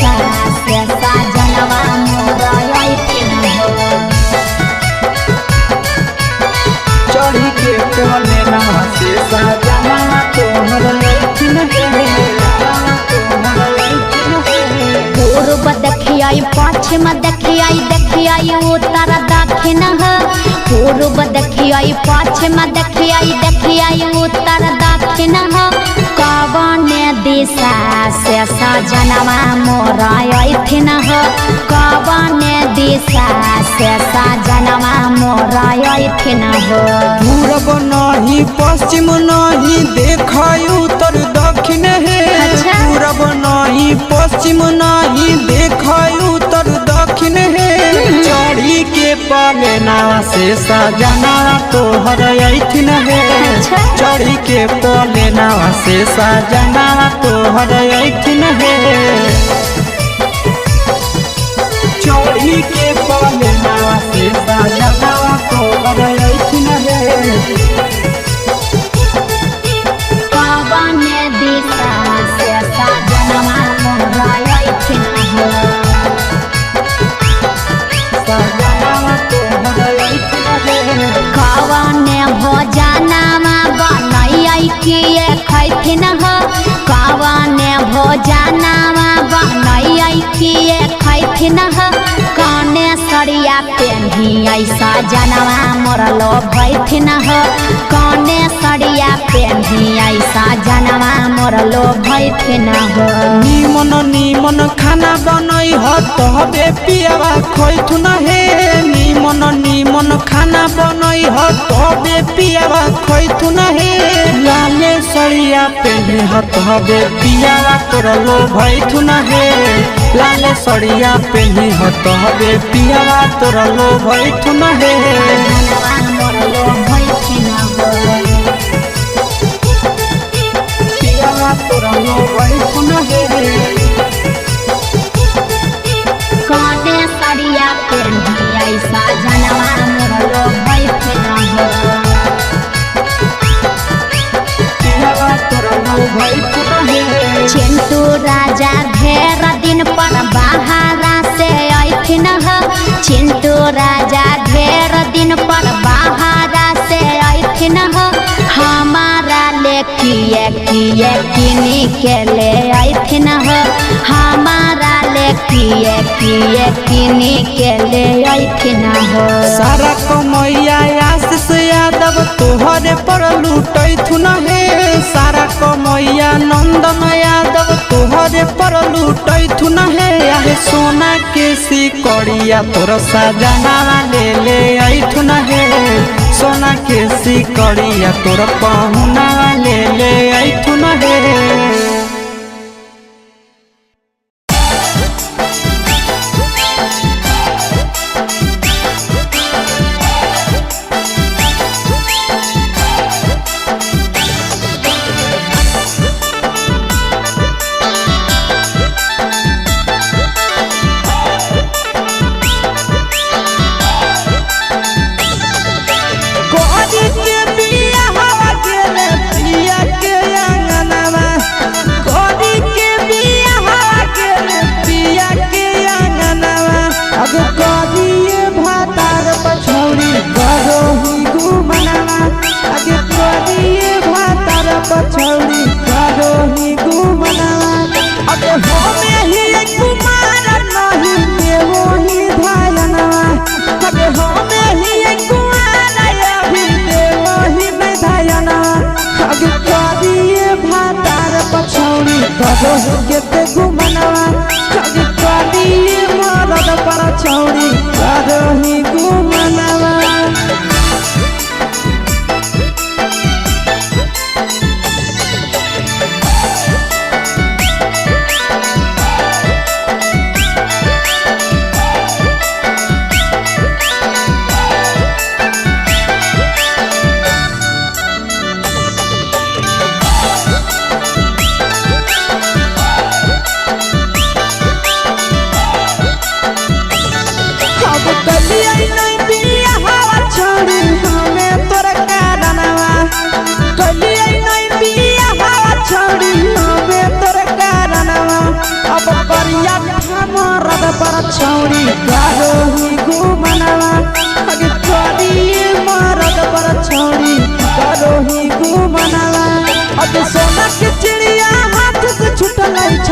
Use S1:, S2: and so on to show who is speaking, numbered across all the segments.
S1: दिशा से सजनवा मोरा ऐठिन हो।
S2: चढ़ी के पले नावा से सजनवा तोहर ऐठिन
S1: पूर्व देखियाई पश्चिम देखियाई उत्तर दक्षिण हो। पूर्व देखियाई पश्चिम देखियाई उत्तर दक्षिण हो। कवन दिशा से सजनवा मोरा ऐठिन हो। कवन दिशा से सजनवा मोरा ऐठिन हो।
S2: पूरब नहीं पश्चिम नहीं देखाई उत्तर दक्षिण है। पूरब नहीं पश्चिम नहीं देखाई उत्तर दक्षिण है। चढ़ी के पले नावा से सजनवा तोहर ऐठिन है। चढ़ी के पले नावा से सजनवा तोहर ऐठिन है। चढ़ी के पले नावा से सजनवा तोहर ऐठिन है।
S1: कवन दिशा से सजनवा मोरा ऐठिन हो।
S2: सजनवा तोहर ऐठिन है।
S1: कवन भोजनमा बनैयै किए खैथिन हो। कवन भोजनमा बनैयै किए खैथिन हो। काने सरिया पेन्हियै सजनवा मोरा लोभैथिन हो। काने सरिया पेन्हियै सजनवा मोरा लोभैथिन हो।
S2: निमन निमन खाना बनई हो तबे पियावा खैथुन हे। निमन निमन खाना बनई हो तबे पियावा खैथुन हे। लाले सरिया पेन्हे हो तबे पियावा तोरा लोभैथुन हे। लाले सरिया पेन्हे हो तबे पियावा तोरा लोभैथुन हे।
S1: सजनवा मोरा लोभैथिन हो।
S2: पियावा तोरा लोभैथुन हे।
S1: काने सरिया पेन्हियै सजनवा मोरा लोभैथिन हो।
S2: पियावा तोरा लोभैथुन हे।
S1: चिंटू राजा ढेर दिन पर बाहरा से ऐठिन हो। चिंटू राजा ढेर दिन पर बाहरा से ऐठिन हो। हमारा ले किए किनी के ले ऐठिन हो। हमारा ले किए किनी के ले ऐठिन हो।
S2: सारा कमैया आशीष यादव तोहरे पर लुटैथुन हे। सारा कमैया नंदन यादव तोहरे पर लुटैथुन हे। आहे सोना के सिकड़िया तोर सजनवा ले ले ऐथुन हे। सोना के सिकड़िया तोर पहुनवा ले ले ऐथुन हे। पछौड़ी करो ही घुमनावा। अबे हमें ही कुमार नहीं देवो ही धायनवा। अबे हमें ही कुमार अभी देवो ही में धायनवा। अबे करिए भातार पछौड़ी करो ही केते घुमनावा। अबे करिए मरद पछौड़ी करो ही घुमनावा।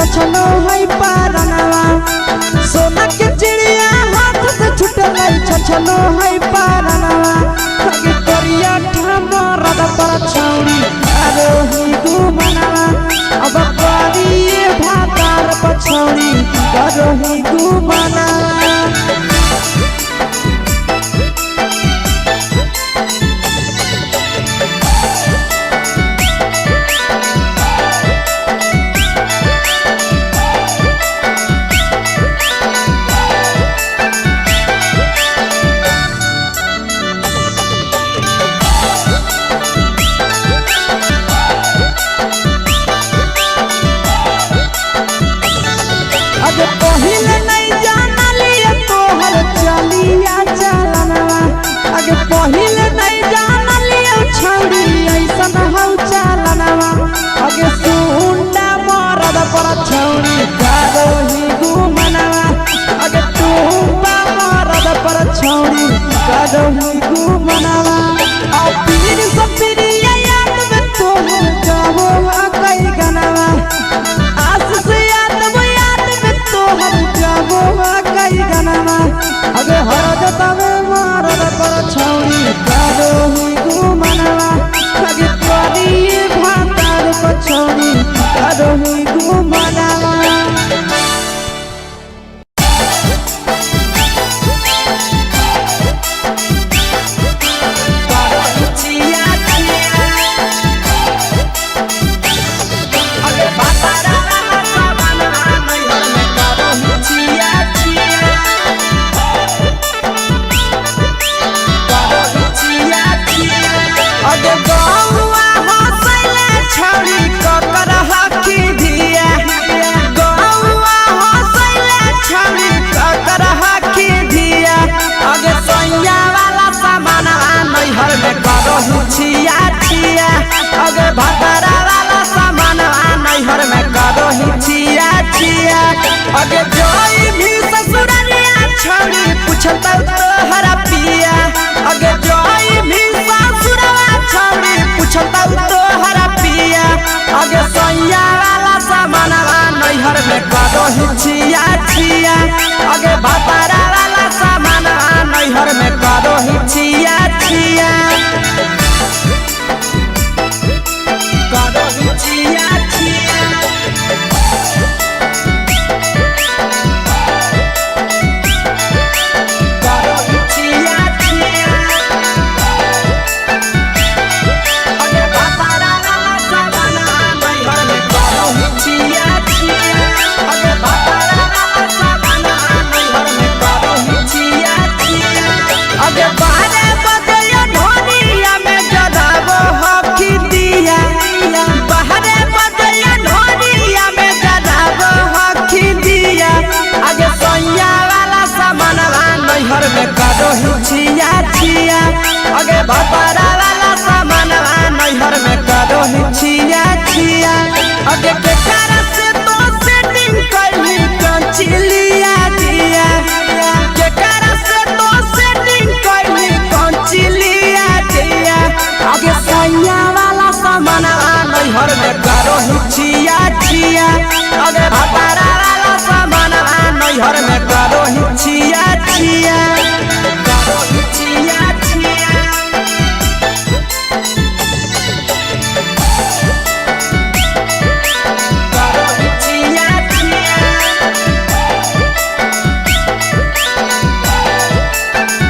S2: छछलो है पारनवा सोना के चिड़िया हाथ से छुटल छछलो है पारनवा आगे करिया ठमरद पर छौरी करोही गुमनवा अब करिए भातार पछौरी करोही गुमनवा अगे पहिले नहीं जाना लिया तोहर चलिया चलनवा अगे पहिले नहीं जाना लिया छौरी ऐसन हौ चलनवा अगे सुंडा मरद पर छौरी करोही गुमनवा अगे टूबा मरद पर छौरी करोही गुमनवा आ पीर सब पीरिया याद में तोहर जाबो कई गनवा आस से कई गनवा अगे हरद तवे मारद पर छौरी करोही गुमनवा अगे करिए भातार पर छौरी करोही गुमनवा अगे भतरा वाला सामान नैहर में करोही छिया छिया अगे जोई भी ससुरलिया छौरी पूछत तोहरा पिया अगे जोई भी ससुरवा छौरी पूछत तोहरा पिया अगे सैया वाला सामान नैहर में करोही छिया छिया अगे भतरा वाला सामान नैहर में करोही छिया छिया छिया छिया करोही छिया छिया अगे भतरा वाला सामान नैहर में करोही छिया छिया अगे भतरा वाला सामान नैहर में करोही छिया छिया अगे बारे बदलिया ढोलिया में जदाबो हकी दिया बहरे बदलिया ढोलिया में जदाबो हकी दिया आगे सैया वाला सामान नैहर में करोही छिया छिया आगे भतरा वाला सामान नैहर में करोही छिया छिया आगे केकरा से तो सेटिंग करली कंचिलिया दिया केकरा से तो सेटिंग करली कंचिलिया दिया आगे सैया वाला सामान नैहर में करोही छिया छिया अगे भतरा वाला सामान नैहर में करोही छिया छिया करोही छिया छिया करोही छिया छिया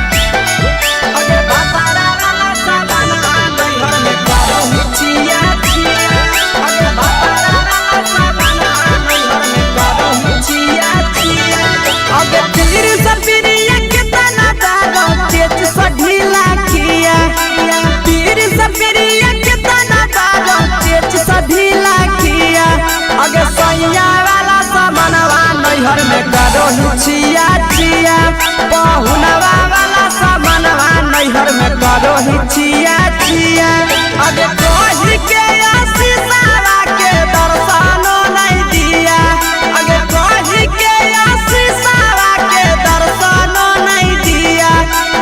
S2: अगे भतरा वाला सामान नैहर में करोही छिया छिया अगे भतरा वाला सामान नैहर में करोही छिया छिया अगे तीर सब पीरिया कितना दारो तेज से ढीला किया तीर सब पीरिया कितना दारो तेज से ढीला किया अगे सैया वाला सामान नैहर में करोही छिया छिया पहुनवा वाला सामान नैहर में करोही छिया छिया अगे कोही के आशीषवा के दर्शनो नहीं दिया अगे कोही के आशीषवा के दर्शनो नहीं दिया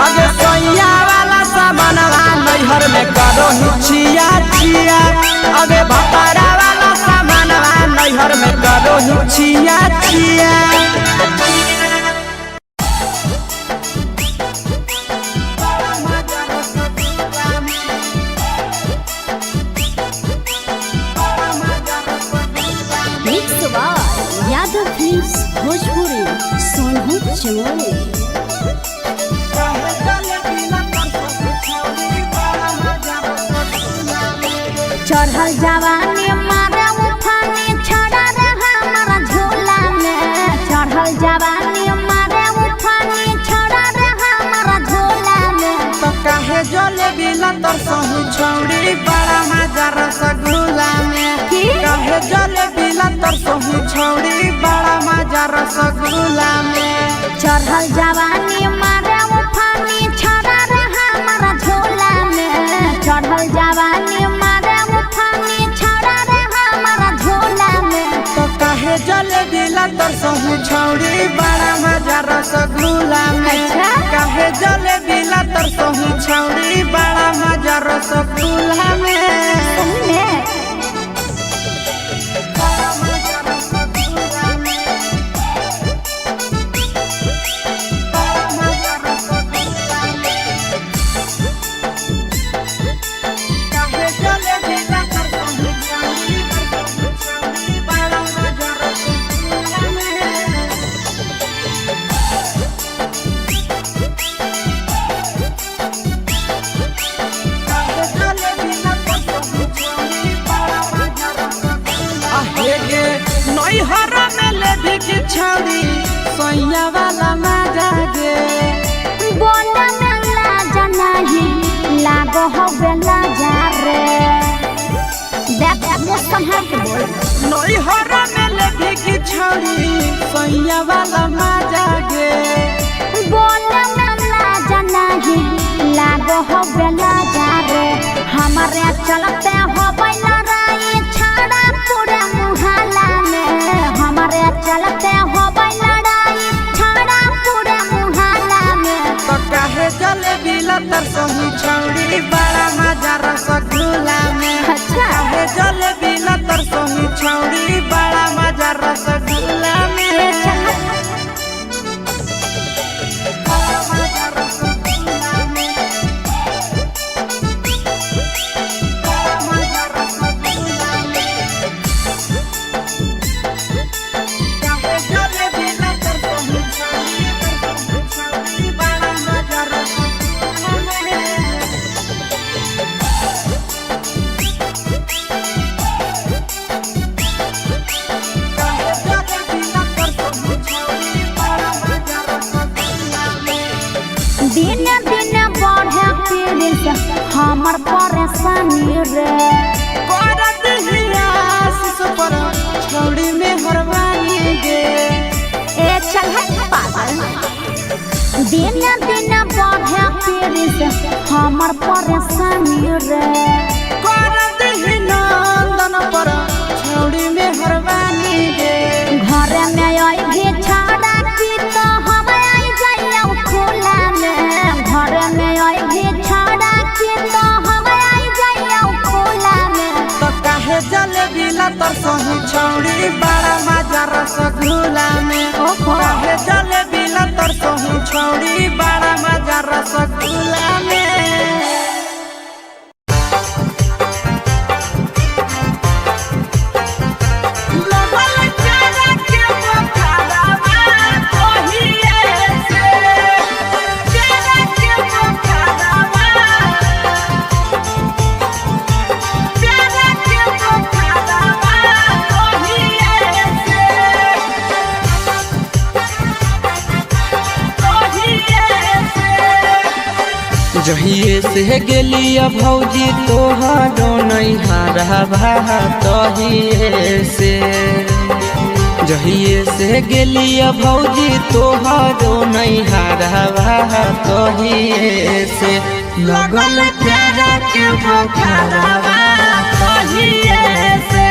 S2: अगे सैया वाला सामान नैहर में करोही छिया छिया अगे भतरा वाला सामान नैहर में करोही
S1: टाइम्स भोजपुरी सोनू चमोली। चढ़ल जवानी मारे उठानी छड़ा रे हमारा झोला में। चढ़ल जवानी मारे उठानी छड़ा रे हमारा झोला में।
S2: तो काहे जलेबी लतर सहू छौड़ी बड़ा मजा रसगुल्ला में। काहे जलेबी लतर सहू छौड़ी बड़ा मजा रसगुल्ला में।
S1: चढ़ल जवानी मारे उठानी छड़ा रे हमारा झोला में। चढ़ल जवानी मारे उठानी छड़ा रे हमारा झोला में।
S2: तो काहे जलेबी लतर सहू छौड़ी बड़ा मजा रसगुल्ला में। काहे जलेबी लतर सहू छौड़ी बड़ा मजा रसगुल्ला में। छौड़ी सोया वाला मजा गे
S1: बोला में लाजा नहीं लागो हो बेला जा रे। देख मुस्कान है के बोल
S2: नई हरा में लेभी की छौड़ी सोया वाला मजा गे।
S1: बोला में लाजा नहीं लागो हो बेला जा रे। हमारे चलते हो बैला राई छाड़ा पूरे मुहल्ला में। हमारे चलते हो बैला राई छाड़ा पूरे मुहल्ला में।
S2: तो काहे जलेबी लतर सहू छौड़ी बड़ा मजा रसगुल्ला में। काहे जलेबी लतर सहू छौड़ी बड़ा मजा रसगुल्ला में।
S1: दिन दिन बढ़े पीड़ित हमर परेशानी रे।
S2: करत हियास पर छौड़ी में हरवानी गे।
S1: ए चल पागल दिन दिन बढ़े पीड़ित हमर परेशानी रे।
S2: करत नंदन पर छौड़ी में हरवानी गे।
S1: घर में आई भी छाड़ा की तो हम आई जाइया खुला में। घर में आई भी छाड़ा की तो हम आई जाइया खुला में।
S2: तो काहे जलेबी लतर सहू छौड़ी बड़ा मजा रसगुल्ला में। काहे जलेबी लतर सहू छौड़ी बड़ा मजा रसगुल्ला में। जहिए से गेलिया भौजी तोहारो नैहारा भा तहिए से। जहिए से गेलिया भौजी तोहारो नैहारा भा तहिए से। लगल प्यारा के बोखारवा तहिए से।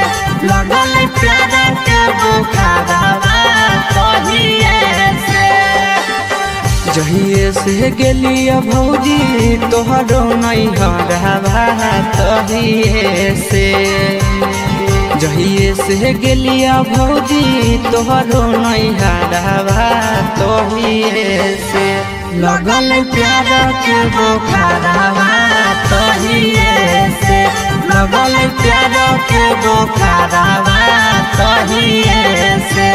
S2: लगल प्यारा के बोखारवा तहिए से। जहिए से गेलिया भौजी तोहरो नैहरा भा तहिए से। जहिए से गेलिया भौजी तोहरो नैहरा भा तहिए से। लगल प्यारा के बोखारवा तहिए से। लगल प्यारा के बोखारवा तहिए से।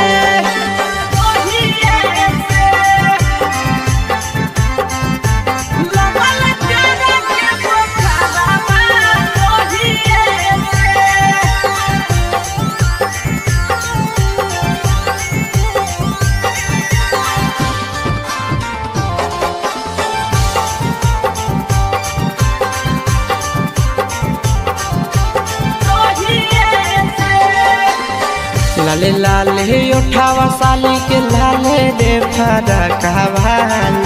S2: लाले लाले उठावा साली के लाले रे फरकवा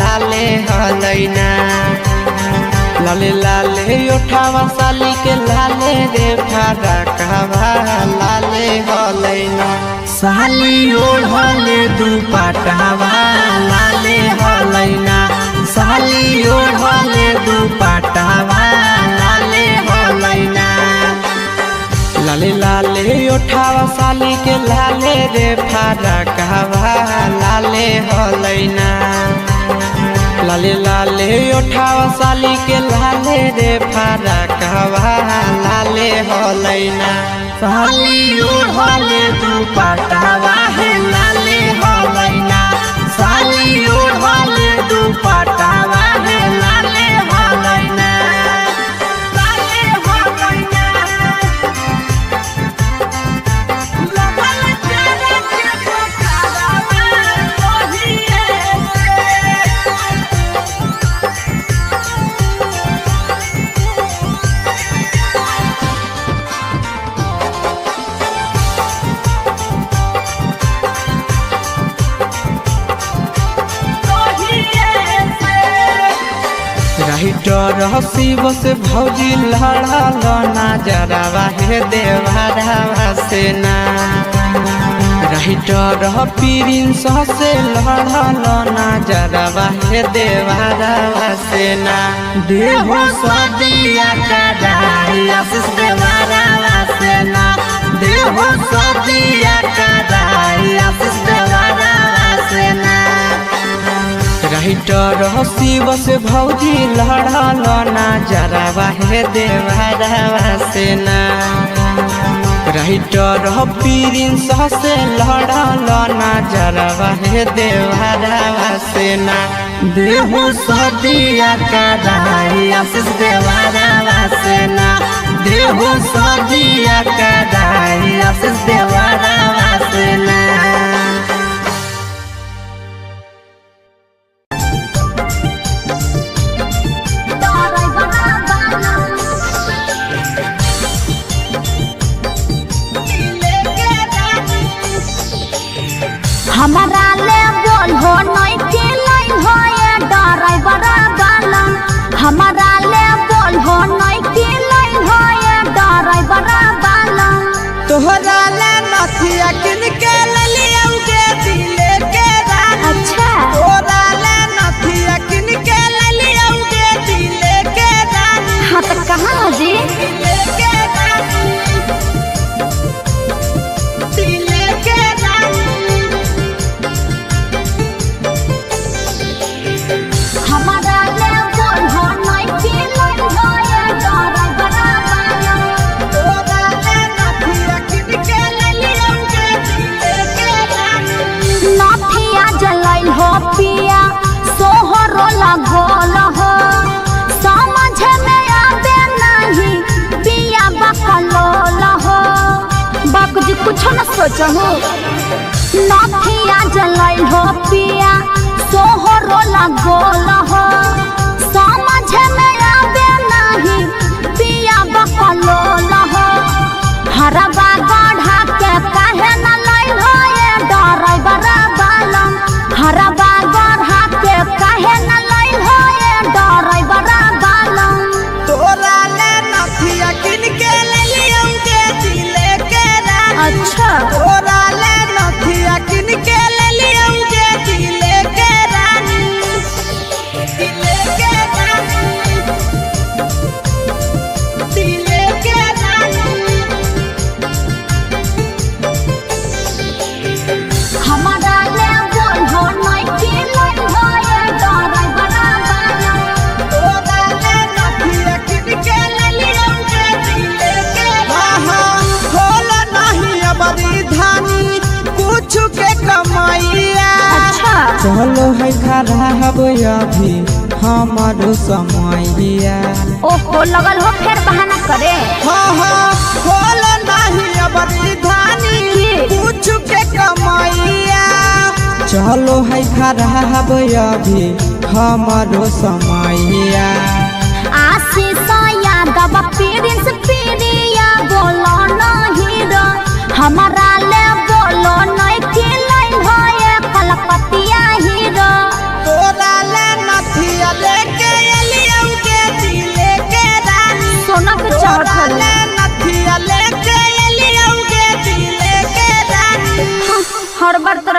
S2: लाले हलैना लाले लाले उठावा साली के लाले रे फरकवा लाले हलैना साली ओढ़ले दुपट्टावा लाले हलैना साली ओढ़ले दुपट्टावा लाले हलैना लाले लाले उठावा साली के लाले रे फरकवा लाले हलैना लाले लाले उठावा साली के लाले रे फरकवा लाले हलैना साली ओढ़ले दुपट्टावा है लाले हलैना साली ओढ़ले दुपट्टावा है लाले हलैना राइटर हसीब से भौजी लड़ल नजरवा हे देवरवा से ना राइटर प्रिंस से लड़ल नजरवा हे देवरवा से ना देहो सदिया कराई आशीष देवरवा से ना देहो सदिया कराई आशीष देवरवा से ना राइटर हसीब से भौजी लड़ल नजरवा हे देवरवा से ना राइटर प्रिंस से लड़ल नजरवा हे देवरवा से ना देहो सदिया कराई आशीष देवरवा से ना देहो सदिया कराई आशीष देवरवा से ना
S1: हमारा ले बोल हो नहीं के लाइन हो ये ड्राइवर बालन हमारा ले बोल हो नहीं के लाइन हो ये ड्राइवर बालन
S2: तोहरा ले नथिया किन के लियाउगे दिले के रानी
S1: अच्छा
S2: तोहरा ले नथिया किन के लियाउगे दिले के रानी
S1: हाँ तो कहाँ जी
S2: दिले के रानी दिले के रानी
S1: हमारा ले बोल हो नहीं के लाइन हो ये ड्राइवर बालन
S2: तोहरा ले नथिया किन के लियाउगे दिले के रानी
S1: नथिया जलाइल हो पिया सोहरो लगोल हो समझ में आवे नहीं पिया बकलोल हो बाबूजी कुछ न सोचो नथिया जलाइल हो पिया सोहरो लगोल हो समझ में आवे नहीं पिया बकलोल हो हरबा गढ़ा के काहे न लाइल हो ये ड्राइवर बालन हरबा गढ़ा के काहे न लाइल हो ये ड्राइवर बालन
S2: तोहरा ले नथिया किन के लियाउगे दिले के रानी
S1: अच्छा
S2: तोहरा ले नथिया किन के लियाउगे दिले के रानी दिले के रानी दिले के रानी
S1: हमारा ले बोल हो नहीं के लाइन हो ये ड्राइवर बालन
S2: तोहरा ले नथिया किन के लियाउगे दिले के रानी खोल नहीं अबरी धानी कुछ के कमाइया
S1: अच्छा
S2: चलो है खराब अभी हमारो समैया
S1: ओहो लगल हो फिर बहाना करे
S2: हाँ खोल नहीं अबरी धानी कुछ के कमाइया चलो है खराब अभी हमारो समैया
S1: आशीष यादव प्रिंस प्रिया बोलो नहीं रो हमारा ले बोल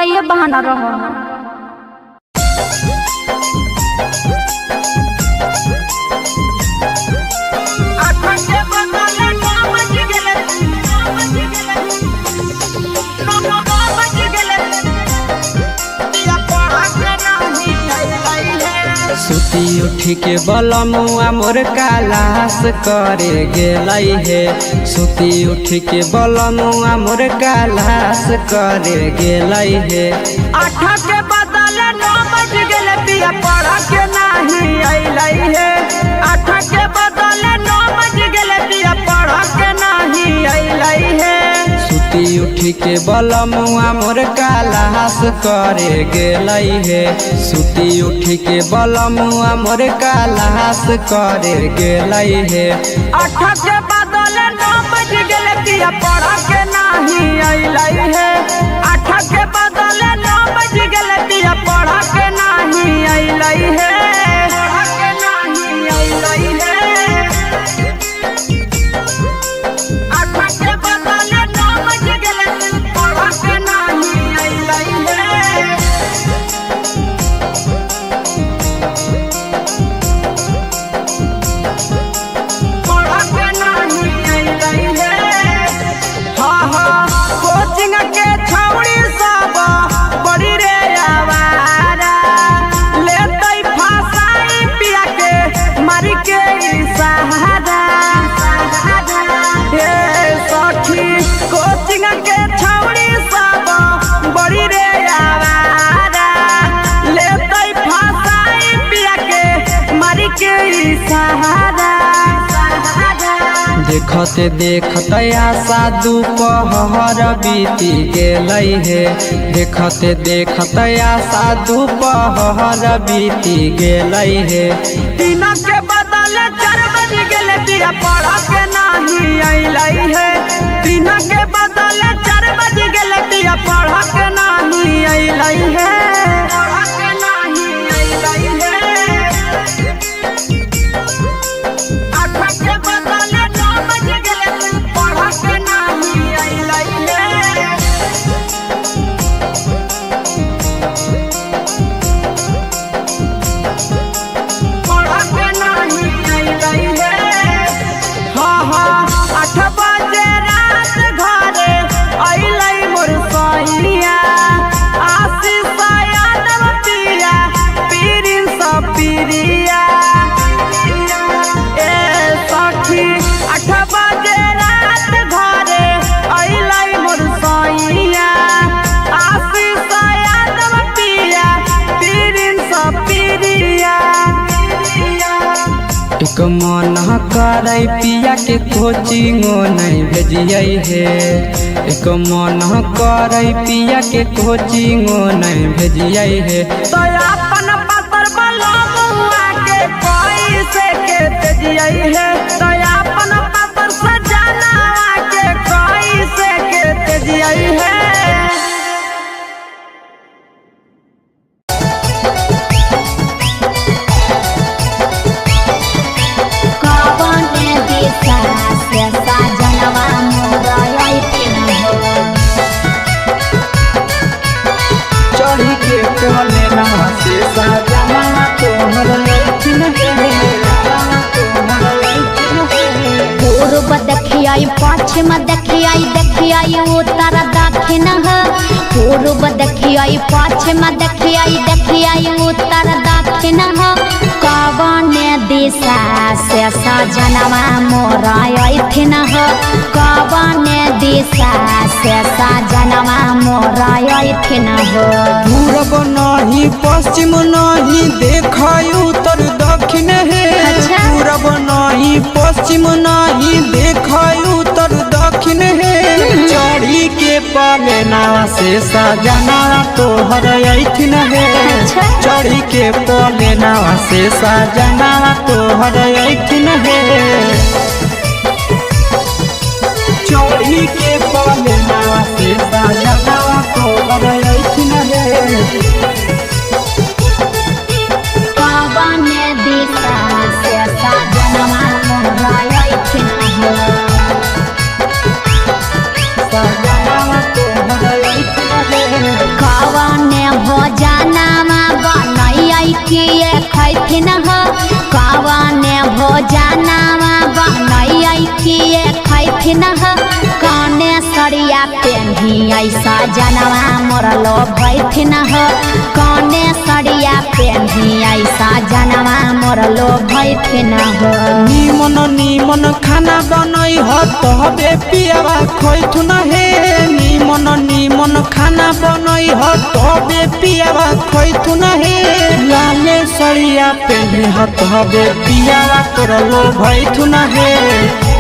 S3: हमारा ये बहाना रहा।
S2: सुती उठी के बलमुआ मोर कालास करे गेलै हे। सुती उठी के बलमुआ मोर कालास करे गेलै हे।
S4: 8 के बदले 9 बज गेले पिया पढ़ के नहीं अइलै हे। 8 के बदले 9 बज गेले पिया पढ़ के नहीं अइलै हे।
S2: सुती उठी के बलमुआ मोर कालास करे गेलै हे। सुती उठी के बलमुआ मोर कालास करे गेलै हे।
S4: 8 के बदले 9 बज गेले पिया पढ़ के नहीं अइलै हे। 8 के बदले 9 बज गेले पिया पढ़ के नहीं अइलै हे। पढ़ के नहीं अइलै हे। 8 के बदले 9 बज गेले पढ़ के नहीं अइलै हे। कोचिंग के छौड़ी सब बड़ी रे आवारा लेतै फसाई पिया के मारी के सहारा। हे सखी कोचिंग के छौड़ी सब बड़ी रे आवारा लेतै फसाई पिया के मारी के सहारा।
S2: देखते देखते आशा दोपहर बीती गेलै हे। देखते देखते आशा दोपहर बीती गेलै हे।
S4: 3 के बदले 4 बज गेले पिया पढ़ के नहीं अइलै हे। 3 के बदले 4 बज गेले पिया पढ़ के नहीं अइलै हे। पढ़ के नहीं अइलै हे। 8 के बदले 9 बज गेले पढ़ के नहीं अइलै हे। पढ़ के नहीं अइलै हे। 8 बजे रात घरे अइलै मोर सैया। आशीष यादव पिया पीरिन सब पिरिया। ए सखी 8 बजे रात घरे अइलै मोर सैया। आशीष यादव पिया पीरिन सब पिरिया।
S2: एक मन करे पिया के कोचिंगो नहीं भेजियै हे। एक मन करे पिया के कोचिंगो नहीं भेजियै हे।
S4: तो अपन पतर बलमुआ के कैसे के तेजियै हे। तो अपन पतर सजना के कैसे के तेजियै हे।
S1: कवने दिशा से साजनवा मोर अइथिन हो।
S2: चढ़ी के कोले नवा से सजना तोहर लइथिन हे।
S1: पूर्व देखियै पश्चिम देखियै देखियै उत्तर दक्षिण हो। पूर्व देखियै पश्चिम देखियै देखियै उत्तर दक्षिण हो। कवने दिशा से सजनवा मोर अइथिन हो। कवने दिशा से सजनवा मोर अइथिन हो।
S2: पूरब नहीं पश्चिम नहीं देखै उत्तर दक्षिण हे।
S1: अच्छा।
S2: पूरब नहीं पश्चिम नहीं देखै उत्तर दक्षिण हे। चढ़ी के पलेना से सजना तोहर अइथिन हे।
S1: अच्छा।
S2: चढ़ी के पलेना से सजना तोहर अइथिन हे। चढ़ी के पलेना से सजना तोहर अइथिन हे।
S1: कवने दिशा से सजनवा मोर अइथिन हो।
S2: सजना तोहर अइथिन हे।
S1: बैठिन ह कौने सड़िया पेन्ही ऐसा जनवा मोरलो बैठिन ह कौने सड़िया पेन्ही ऐसा जनवा मोरलो बैठिन ह
S2: निमन निमन खाना बनई ह तबे पियावा खैथुन हे निमन निमन खाना बनई ह तबे पियावा खैथुन हे लाले सड़िया पेन्ही ह तबे पियावा तोरलो भैथुन हे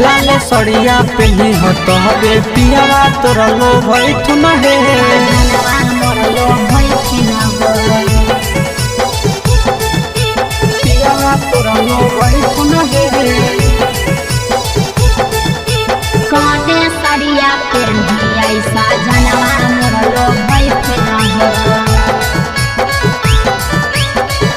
S2: लाले सड़िया पेन्ही ह तबे पियावा तोरलो भैथुन हे
S1: जनवा मोरलो बैठिन ह
S2: पियावा तोरलो भैथुन हे
S1: कौने सड़िया पेन्ही ऐसा जनवा मोरलो बैठिन ह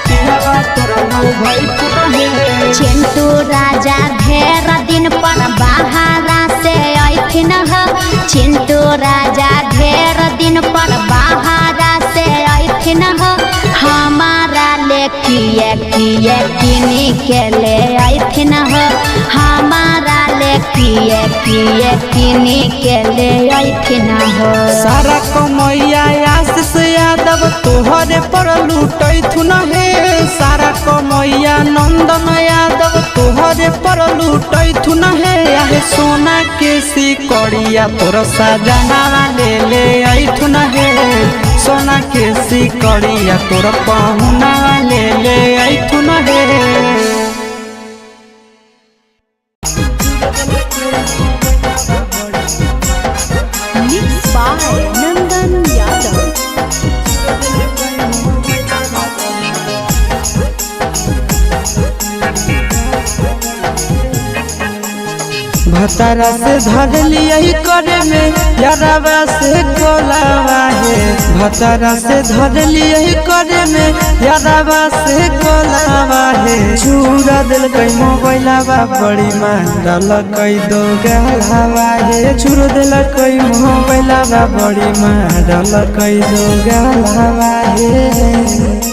S2: पियावा तोरलो भैथुन हे
S1: चिंटू राजा ढेर दिन पर बाहरा से ऐथिन ह चिंटू राजा ढेर दिन पर बाहरा से ऐथिन ह हमारा ले किए किए किनी के ले ऐथिन ह हमारा ले किए किए किनी के ले ऐथिन ह
S2: सारा कमैया आशीष यादव तोहरे पर लूटैथुन हे सारा कमैया नंदन यादव तोहरे पर लूटैथुन हे आहे सोना के सिकड़िया तोर सजनावा ले ऐथुन हे सोना के सिकड़िया तोर पहुनावा ले ऐथुन हे
S1: Mixed by Nandan Yadav.
S2: भतारा से धर लिया करे में यारावा से कोलावा है भतारा से धर लिया करे में यारावा से कोलावा है चूरा दिल कई मोबाइलावा बड़ी मारल कई दो गलावा है चूर दिल कई मोबाइलावा बड़ी मारल कई दो गलावा है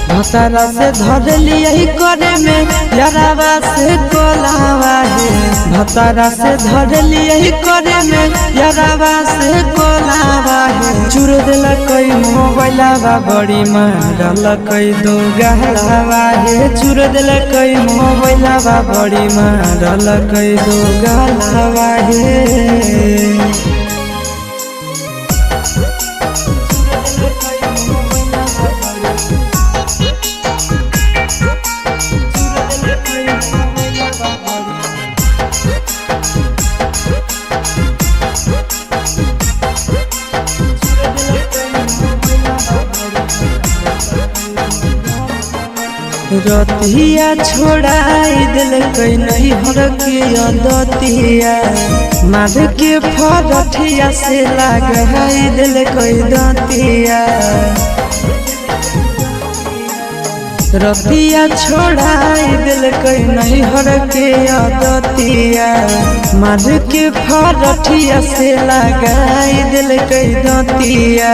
S2: भतारा से धर लिया करे में यारावा से कोलावा है भतारा से धर लिया करे में यारावा से कोलावा है चूर दिल कई मोबाइलावा बड़ी मारल कई दो गलावा है चूर दिल कई मोबाइलावा बड़ी मारल कई दो गलावा है रतिया छोड़ाई दिल कई नहीं हर के दतिया मार के फरठिया से लगाई दिल कई दतिया रतिया छोड़ाई दिल कई नहीं हर के दतिया मार के फरठिया से लगाई दिल कई दतिया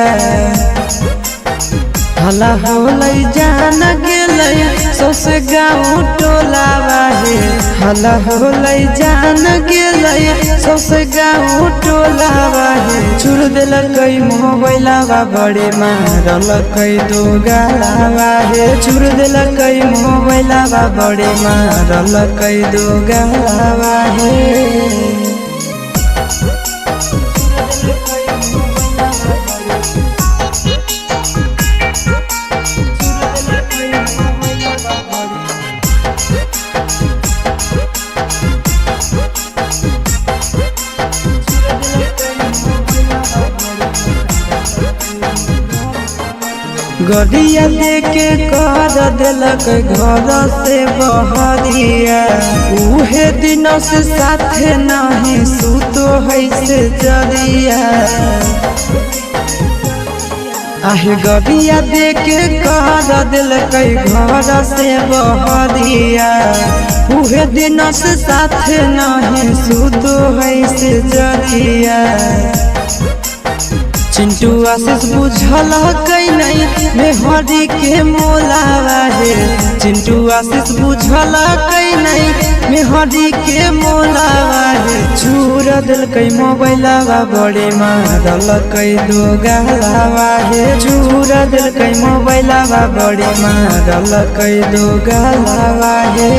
S2: हला होलै जान गेलै सौस गाँव टोलावा है हला होलै जान गेलै सौस गाँव टोलावा है चूर दिल कई मोबाइलावा बड़े मारल कई दो गलावा है चूर दिल कई मोबाइलावा बड़े मारल कई दो गलावा है गड़िया लेके कर दिलक घर से बहरिया उहे दिन से साथे नहीं सुतो है से जरिया आहे गड़िया देके कर दिलक घर से बहरिया उहे दिन से साथे नहीं सुतो है से जरिया चिंटू आशीष बुझल कई नहीं मेहरी के मोलावा है चिंटू आशीष बुझल कई नहीं मेहरी के मोलावा है चूर दिल कई मोबाइलवा बड़े मारल कई दो गहलावा हे चूरा दिल कई मोबाइलवा बड़े मारल कई दो गहलावा हे।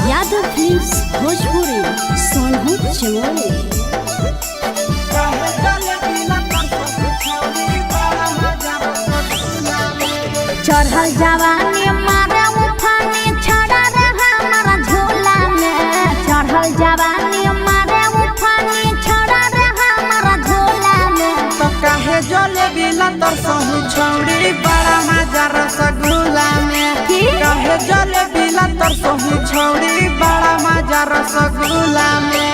S1: यादव फिल्म्स भोजपुरी सोनू चमोली। चढ़ल जवानी मारे उठानी छड़ा रे हमारा झोला में, चढ़ल जवानी मारे उठानी छड़ा रे हमारा झोला में।
S4: तो काहे जलेबी लतर सहू छौड़ी बड़ा मजा रसगुल्ला में, काहे जलेबी लतर सहू छौड़ी बड़ा मजा रसगुल्ला में।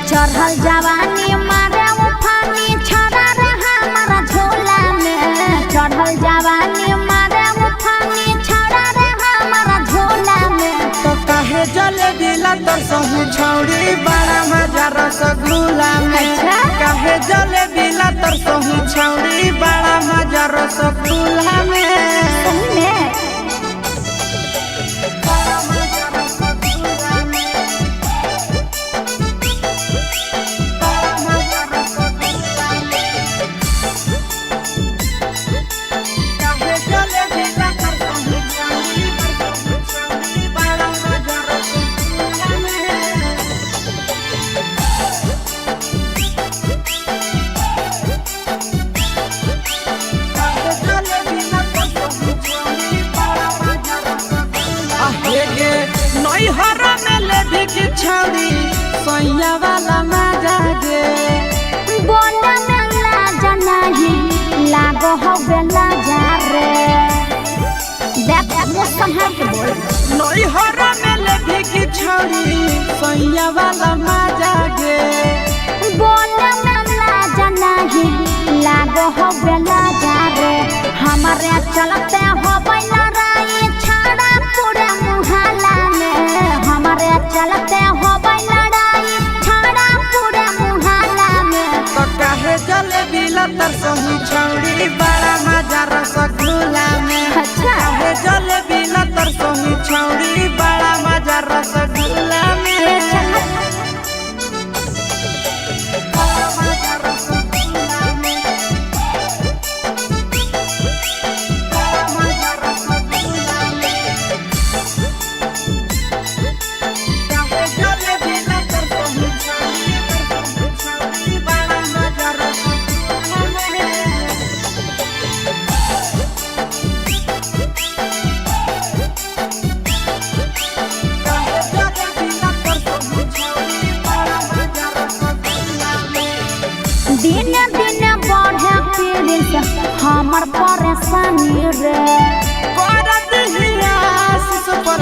S1: चढ़ल जवानी मारे उठानी छड़ा रे हमारा झोला में, चढ़ल जवानी मारे उठानी छड़ा रे हमारा झोला में।
S4: तो काहे जलेबी लतर सहू छौड़ी बड़ा मजा रसगुल्ला में, काहे जलेबी लतर सहू छौड़ी बड़ा मजा रसगुल्ला में। छौड़ी सोया वाला मजा गे
S1: बोला में लाजा नहीं लागो हो बेला जा रे। देख मुझ संभाल के बोल।
S4: नई हरा में लेभी की छौड़ी सोया वाला मजा गे
S1: बोला में लाजा नहीं लागो हो बेला जा रे। हमारे चलते हो बैला राई छाड़ा पूरे मुहल्ला में, हमारे चलते हो बैला राई छाड़ा पूरे मुहल्ला में।
S4: तो काहे जलेबी लतर सहू छौड़ी बड़ा मजा रसगुल्ला में, काहे जलेबी लतर सहू छौड़ी बड़ा मजा रसगुल्ला में।
S1: दिन दिन बढ़े पीड़ित हमर परेशानी रे।
S4: करत हियास पर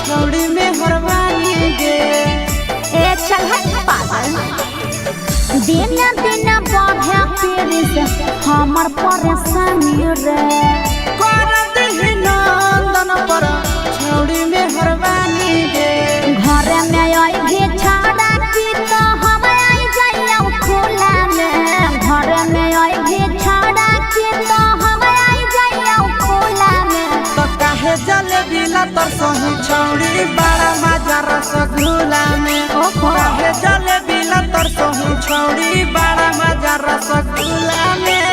S4: छौड़ी में हरवानी गे
S1: ए चल पागल। दिन दिन बढ़े पीड़ित हमर परेशानी रे।
S4: करत ही नंदन पर छौड़ी में हरवानी गे
S1: घर में आई भी छाड़ा की तो हम आई जाइया खुला में, घर में आई भी छाड़ा की तो हम आई जाइया खुला में।
S4: तो काहे जलेबी लतर सहू छौड़ी बड़ा मजा रसगुल्ला में, काहे जलेबी लतर सहू छौड़ी बड़ा मजा रसगुल्ला में।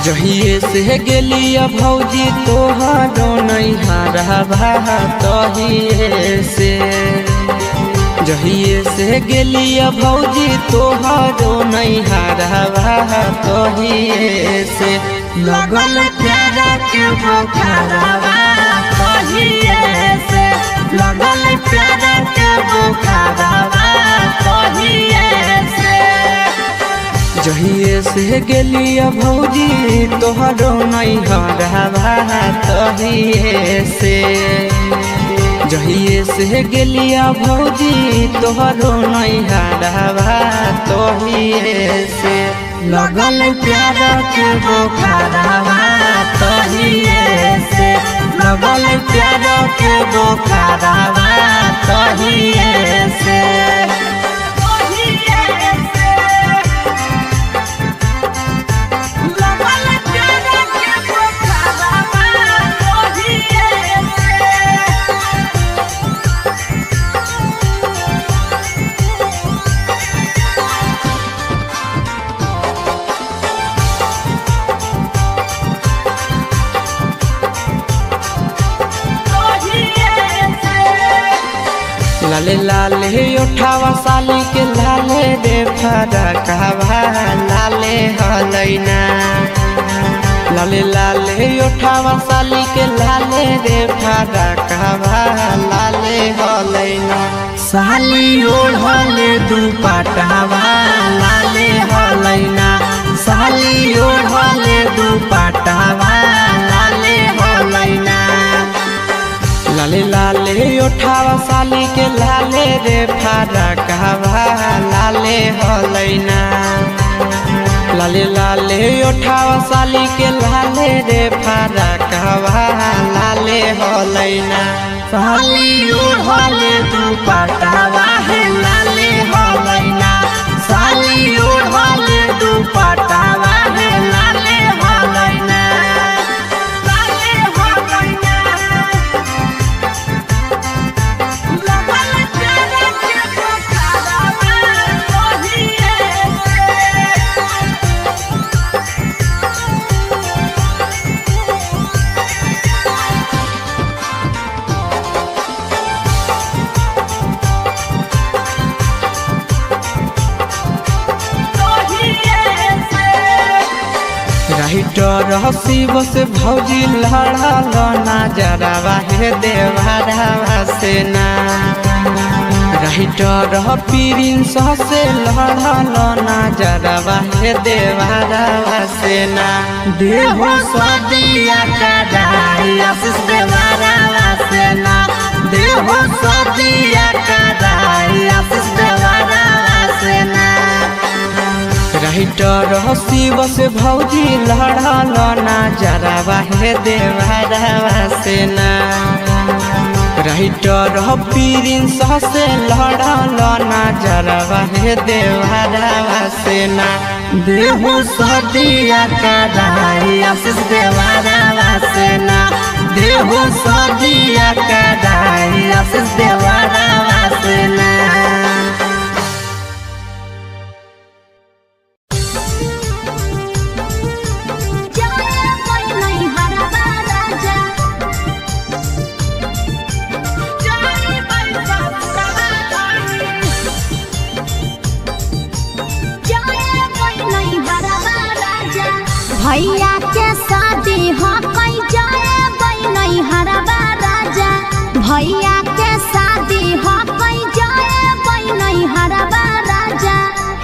S2: जहिए से गेलिया भौजी तोहारो नैहारा भा तहिए से, जहिए से गेलिया भौजी तोहारो नैहारा भा तहिए से। लगल प्यारा के बुखारवा तहिए से, लगल प्यारा के बुखारवा तहिए से। जहिए से गेलिया भौजी तोहरो नहीं हरवा तहिए से जहिए से गेलिया भौजी तोहरो नहीं हरवा तहिए से लगल प्यार के बोखरवा तहिए से लगल प्यार के बोखरवा तहिए से लाले लाले उठावा साली के लाले रे फरकवा लाले हलैना लाले लाले उठावा साली के लाले रे फरकवा लाले हलैना साली ओढ़ले दुपट्टावा लाले हलैना साली ओढ़ले दुपट्टावा लाले हलैना लाले लाले उठावा साली के लाले रे फरकवा लाले हलैना लाले लाले उठावा साली के लाले रे फरकवा लाले हलैना साली ओढ़ले दुपट्टावा है लाले हलैना साली ओढ़ले दुपट्टावा है लाले हलैना राइटर हसीब से भौजी लड़ल नजरवा हे देवरवा से ना राइटर प्रिंस से लड़ल नजरवा हे देवरवा से ना देहो सदिया कराई आशीष देवरवा से ना देहो सदिया कराई आशीष देवरवा से ना राइटर हसीब से भौजी लड़ल नजरवा हे देवरवा से ना राइटर प्रिंस से लड़ल नजरवा हे देवरवा से ना देहो सदिया कराई आशीष देवरवा से ना देहो सदिया कराई आशीष देवरवा से ना
S1: भैया के शादी हो कई जाए नहीं हरवा राजा भैया के शादी हो कई जाए नहीं हरवा राजा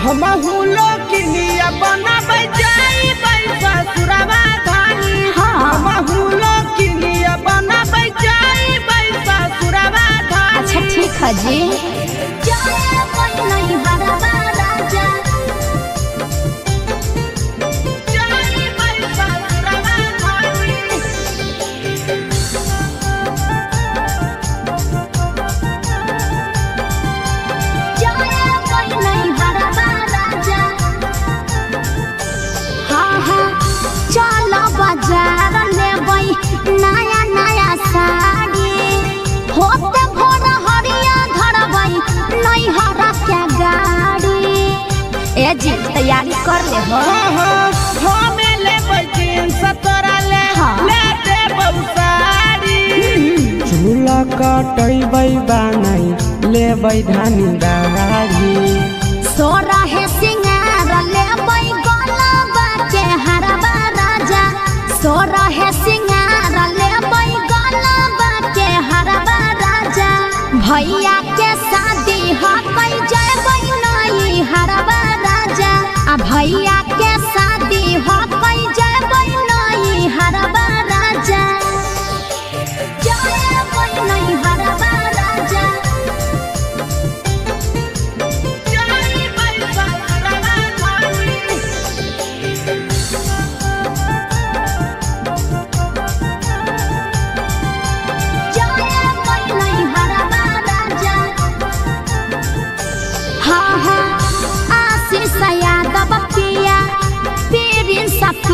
S4: हम हुलो किलिया बनाबै जाई ससुरवा धानी हम हुलो किलिया बनाबै जाई ससुरवा धानी
S1: अच्छा ठीक है जी जाए नहीं हरवा राजा बाजार लेबै नया नया साड़ी होते भोर हरिया धरबै नहीं हरा के गाड़ी ए जी तैयारी कर ले हो
S4: हमें लेबै जींस तोरा ले ले देबौ साड़ी
S2: झूला कटैबै बानै लेबै धानी दाढ़ी
S1: सोरा है सिंगार लेबै गलबा के हरवा राजा सोरा है सिंगार लेबै गलबा के हरवा राजा भैया के शादी हो कई जबै नहीं हरवा राजा आ भैया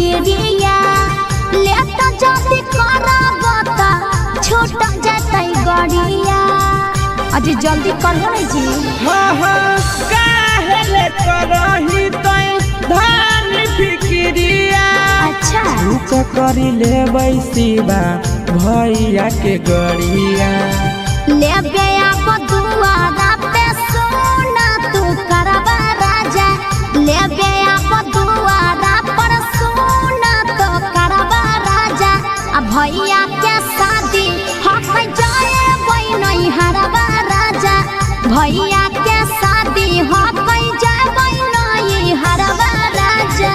S1: फिकिरिया ले तो जल्दी करबता छूट जातै गड़िया अजी जल्दी कर जी
S4: काहे ले करही तै धान फिकिरिया
S1: अच्छा
S2: तू करी ले बैसीबा भैया के गड़िया
S1: ले गया दुआरा पे सोना तू करबा राजा ले गया दुआरा पर सोना तो करबा राजा अब भैया के शादी हक जाए नहीं हरबा राजा भैया के शादी हक जाए नहीं हरबा राजा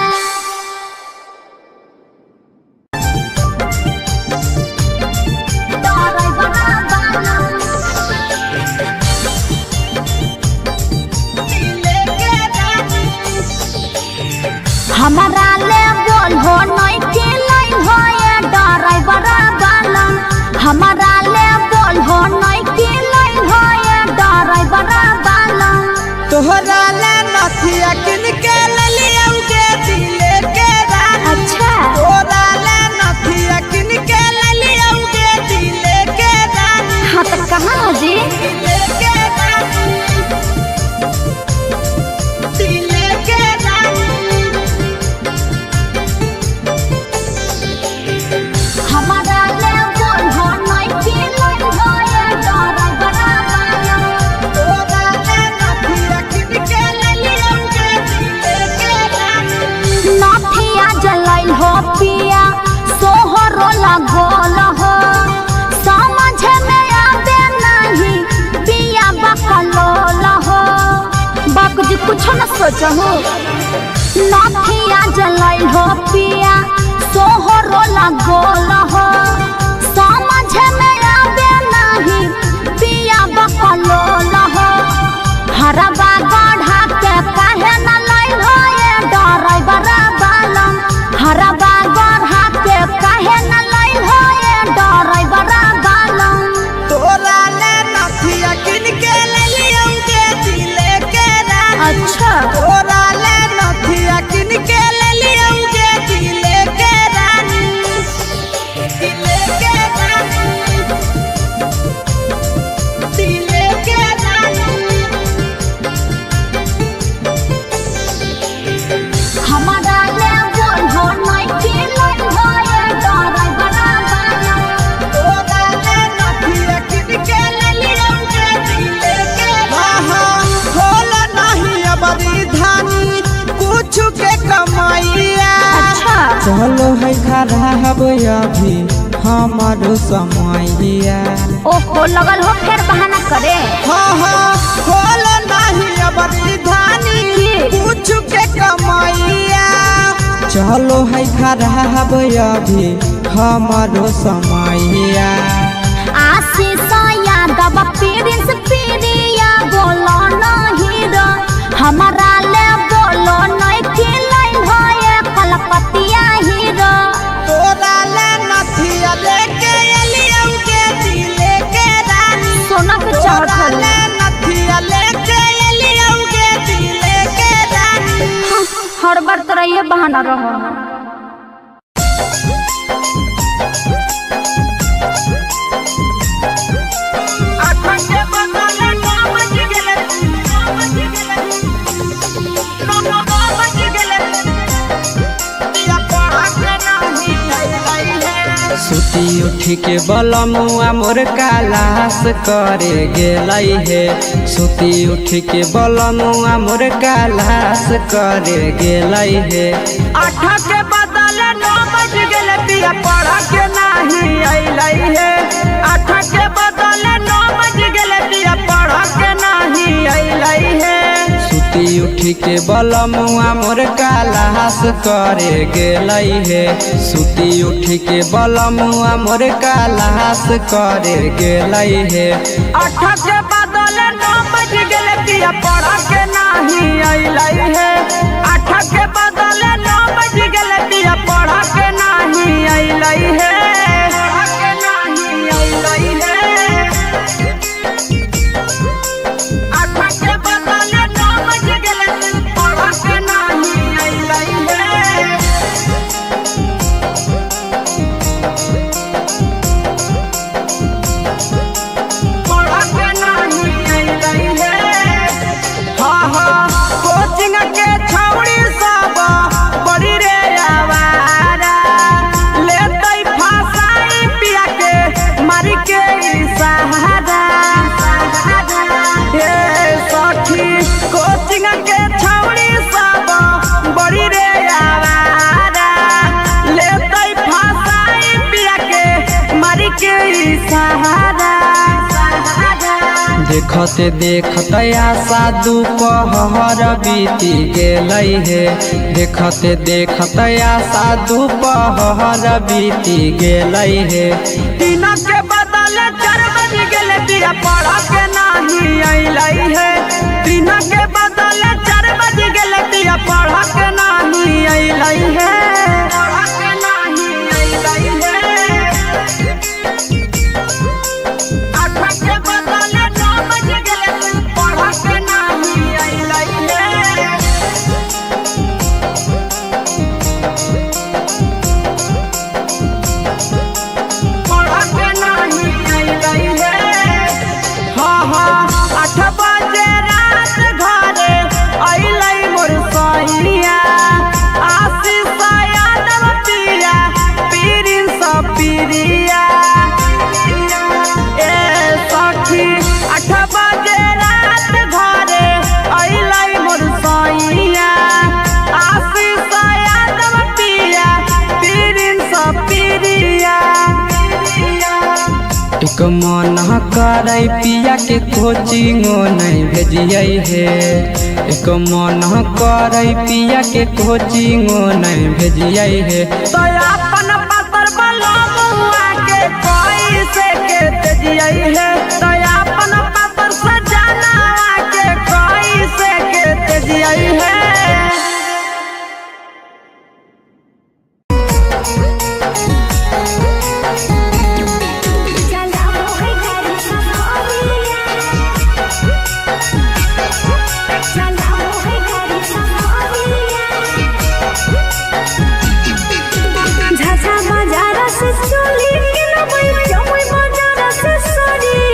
S1: हमारा ले बोल हो नहीं के लाइन हो ये ड्राइवर बालम हमारा ले बोल हो नहीं के लाइन हो ये ड्राइवर बालम
S4: तोहरा ले नथिया किन के लियाउगे दिले के रानी
S1: अच्छा
S4: तोहरा ले नथिया किन के लियाउगे दिले के रानी
S1: हाँ तो कहाँ हो जी
S4: दिले के रानी दिले के रानी
S1: हमारा ले बोल हो नहीं के लाइन हो ये ड्राइवर बालम
S4: तोहरा ले नथिया किन के लियाउगे दिले के रानी
S1: नाथिया जलाई हो पिया सोहरो लगोल हो समझ में आवे नहीं पिया बकलोल हो बाप जी कुछ न सोचो हो नाथिया जलाई हो पिया सोहरो लगोल हो समझ में आवे नहीं पिया बकलोल हो हरबा गढ़ा के काहे न लाई हो ये ड्राइवर बालम हरबा गढ़ा के काहे न लाई हो ये ड्राइवर बालम
S4: तोरा ले नथिया किन के लियाउगे दिले के रानी
S1: अच्छा
S4: तोरा ले नथिया किन के लियाउगे दिले के रानी दिले के रानी दिले के रानी
S1: हमारा ले बोल हो नहीं के लाई हो ये ड्राइवर बालम
S4: तोरा ले नथिया किन के लियाउगे दिले के रानी खोल नहीं अबरी धानी कुछ के कमाइया
S1: अच्छा
S2: चलो है खराब अभी हमारो समैया
S1: ओहो लगल हो फिर बहाना करे
S4: खोल नहीं अबरी धानी कुछ के कमाइया
S2: चलो है खराब अभी हमारो समैया
S1: आशीष यादव प्रिंस प्रिया बोलो नहीं रो हमारा ले बोलो नहीं के लाइन हो ये कलकतिया हीरो
S4: तोरा ले नथिया लेके लियाउगे दिले के रानी
S1: सोना के
S4: तोरा
S1: चढ़ल
S4: ले नथिया लेके लियाउगे दिले के रानी
S1: हर बार तरह ये बहाना रहो
S4: आखन के बदले नाम जिगले नाम जिगले या पढ़ा के नहीं आई है
S2: सुती उठी के बलमुआ मोर कालास करे गेलै हे सुती उठी के बलमुआ मोर कालास करे गेलै हे
S4: आठ के बदले 9 बज गेले पिया पढ़ा के नहीं अइलै हे आठ के बदले 9 बज गेले पिया पढ़ा के नहीं अइलै हे
S2: सुती उठी के बलमुआ मोर कालास करे गेलै हे सुती उठी के बलमुआ मोर कालास करे गेलै हे
S4: आठ के बदले 9 बज गेले पिया पढ़ा के नहीं अइलै हे आठ के बदले 9 बज गेले पिया पढ़ा के नहीं अइलै हे पढ़ा के नहीं अइलै हे आठ के बदले 9 बज गेले पढ़ा के नहीं अइलै हे
S2: देखते देखते आशा दोपहर बीती गेलै हे देखते देखते आशा दोपहर बीती गेलै हे
S4: दिन के बदले 4 बज गेले पिया पढ़ के नाही अइलै हे दिन के बदले 4 बज गेले पिया पढ़ के नाही अइलै हे पढ़ के नाही अइलै हे 8 के बदले 9 बज गेले पढ़ के नाही अइलै हे हाँ हाँ 8 बजे रात घरे अइलै मोर सैया आशीष यादव पिया प्रिंस पिरिया ए सखी 8 बजे रात घरे अइलै मोर सैया आशीष यादव पिया प्रिंस पिरिया
S2: एक मन करे पिया के कोचिंगो नहीं भेजिए हे एक मन करे पिया के कोचिंगो नहीं भेजिए हे
S4: तो अपन पतर बलमुआ के कैसे के तेजियै हे तो अपन पतर सजना के कैसे के तेजियै हे
S3: झाझा बाजार से चोली के नबै जमुई बाजार से साड़ी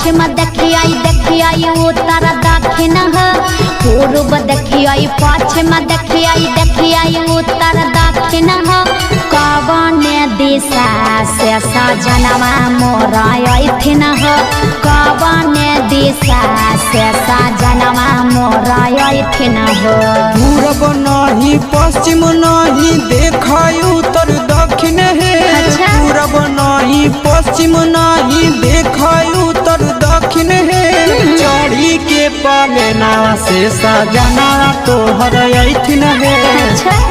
S1: पश्चिम देखियाई उत्तर दक्षिण हो पूर्व देखियाई पश्चिम देखियाई उत्तर दक्षिण हो कवन दिशा से सजनवा मोर अइथिन हो कवन दिशा से सजनवा मोर अइथिन हो
S2: पूरब नहीं पश्चिम नहीं देखाई उत्तर दक्षिण है पूरब नहीं पश्चिम नहीं देखाई उत्तर दक्षिण है चढ़ी के पलेना से सजना तोहर अइथिन है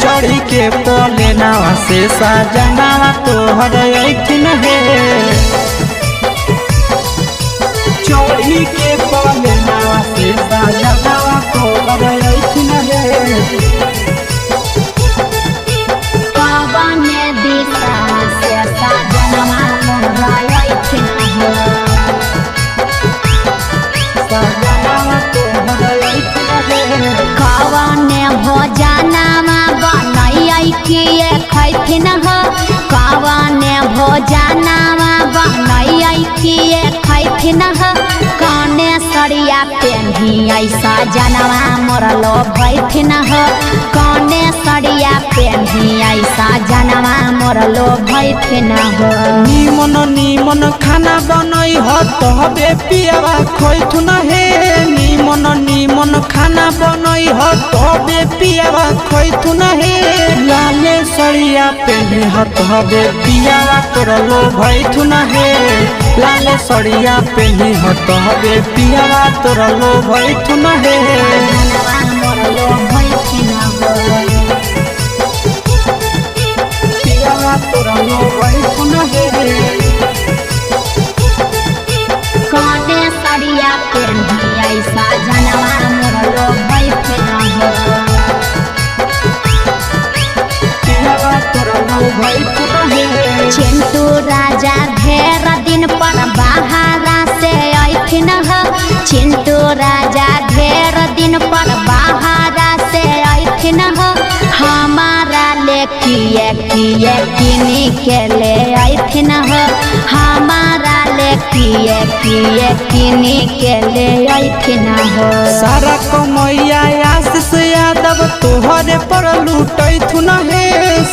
S2: चढ़ी के पलेना से सजना तोहर अइथिन है चढ़ी के पलेना से सजना तोहर अइथिन है
S1: कवन दिशा से सजनवा मोर अइथिन हो कवन भोजनमा बनैयै किए खैथिन हो कवन भोजनमा बनैयै किए खैथिन हो कने सरिया पेन्हियै सजनवा मोर लोभैथिन हो कने सरिया पेन्हियै सजनवा मोर लोभैथिन हो
S2: निमन निमन खाना बनई हो तबे पियावा खैथुन हे निमन निमन खाना बनई हो तबे पियावा खैथुन हे लाले सरिया पेन्हि हो तबे पियावा तोर लोभैथुन हे लाले सरिया पेन्हि हो तबे पियावा तोर लोभैथुन हे
S1: सजनवा मोर लोभैथिन हो
S2: पियावा तोर लोभैथुन हे
S1: कने सरिया पेन्हियै सजनवा मोर लोभैथिन हो
S2: पियावा तोर लोभैथुन हे
S1: चिंटू राजा ढेर दिन पर बाहरा से अइथिन हो चिंटू राजा ढेर दिन पर बाहरा से अइथिन हो हमारा ले किए किनी के ले अइथिन हो हमारा ले किए किनी के ले अइथिन हो
S2: सारा कमैया आशीष यादव तोहरे पर लूटैथुन हे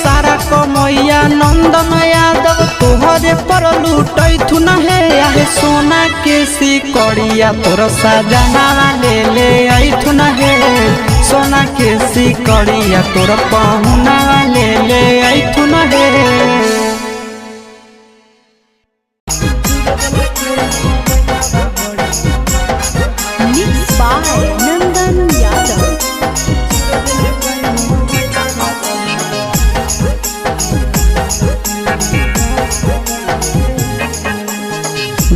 S2: सारा कमैया नंदन यादव तोहरे पर लूटैथुन हे आहे सोना के सिकड़िया तोर सजना ले अइथुन हे सोना के सिकड़िया तोर पहुना ले अइथुन हे
S3: Mixed by Nandan Yadav.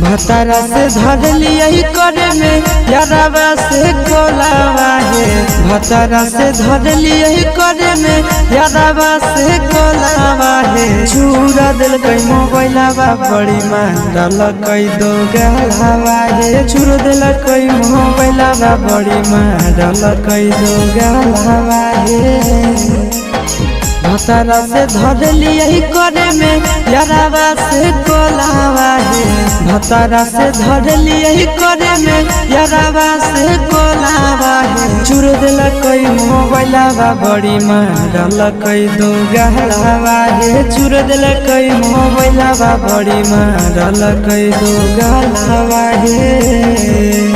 S2: भतारा से धर लिया करे में यारावा से कोलावा है भतारा से धर लिया करे में यारावा से कोलावा है चूरा दिल कई मोबाइलावा बड़ी मारल कई दो गलावा है चूर दिल कई मोबाइलावा बड़ी मारल कई दो गलावा है भतारा से धर लिया करे में यारावा से कोलावा है भतारा से धर लिया करे में यारावा से कोलावा है चूर दिल कई मोबाइलावा बड़ी मारल कई दो गहलावा है चूर दिल कई मोबाइलावा बड़ी मारल कई दो गहलावा है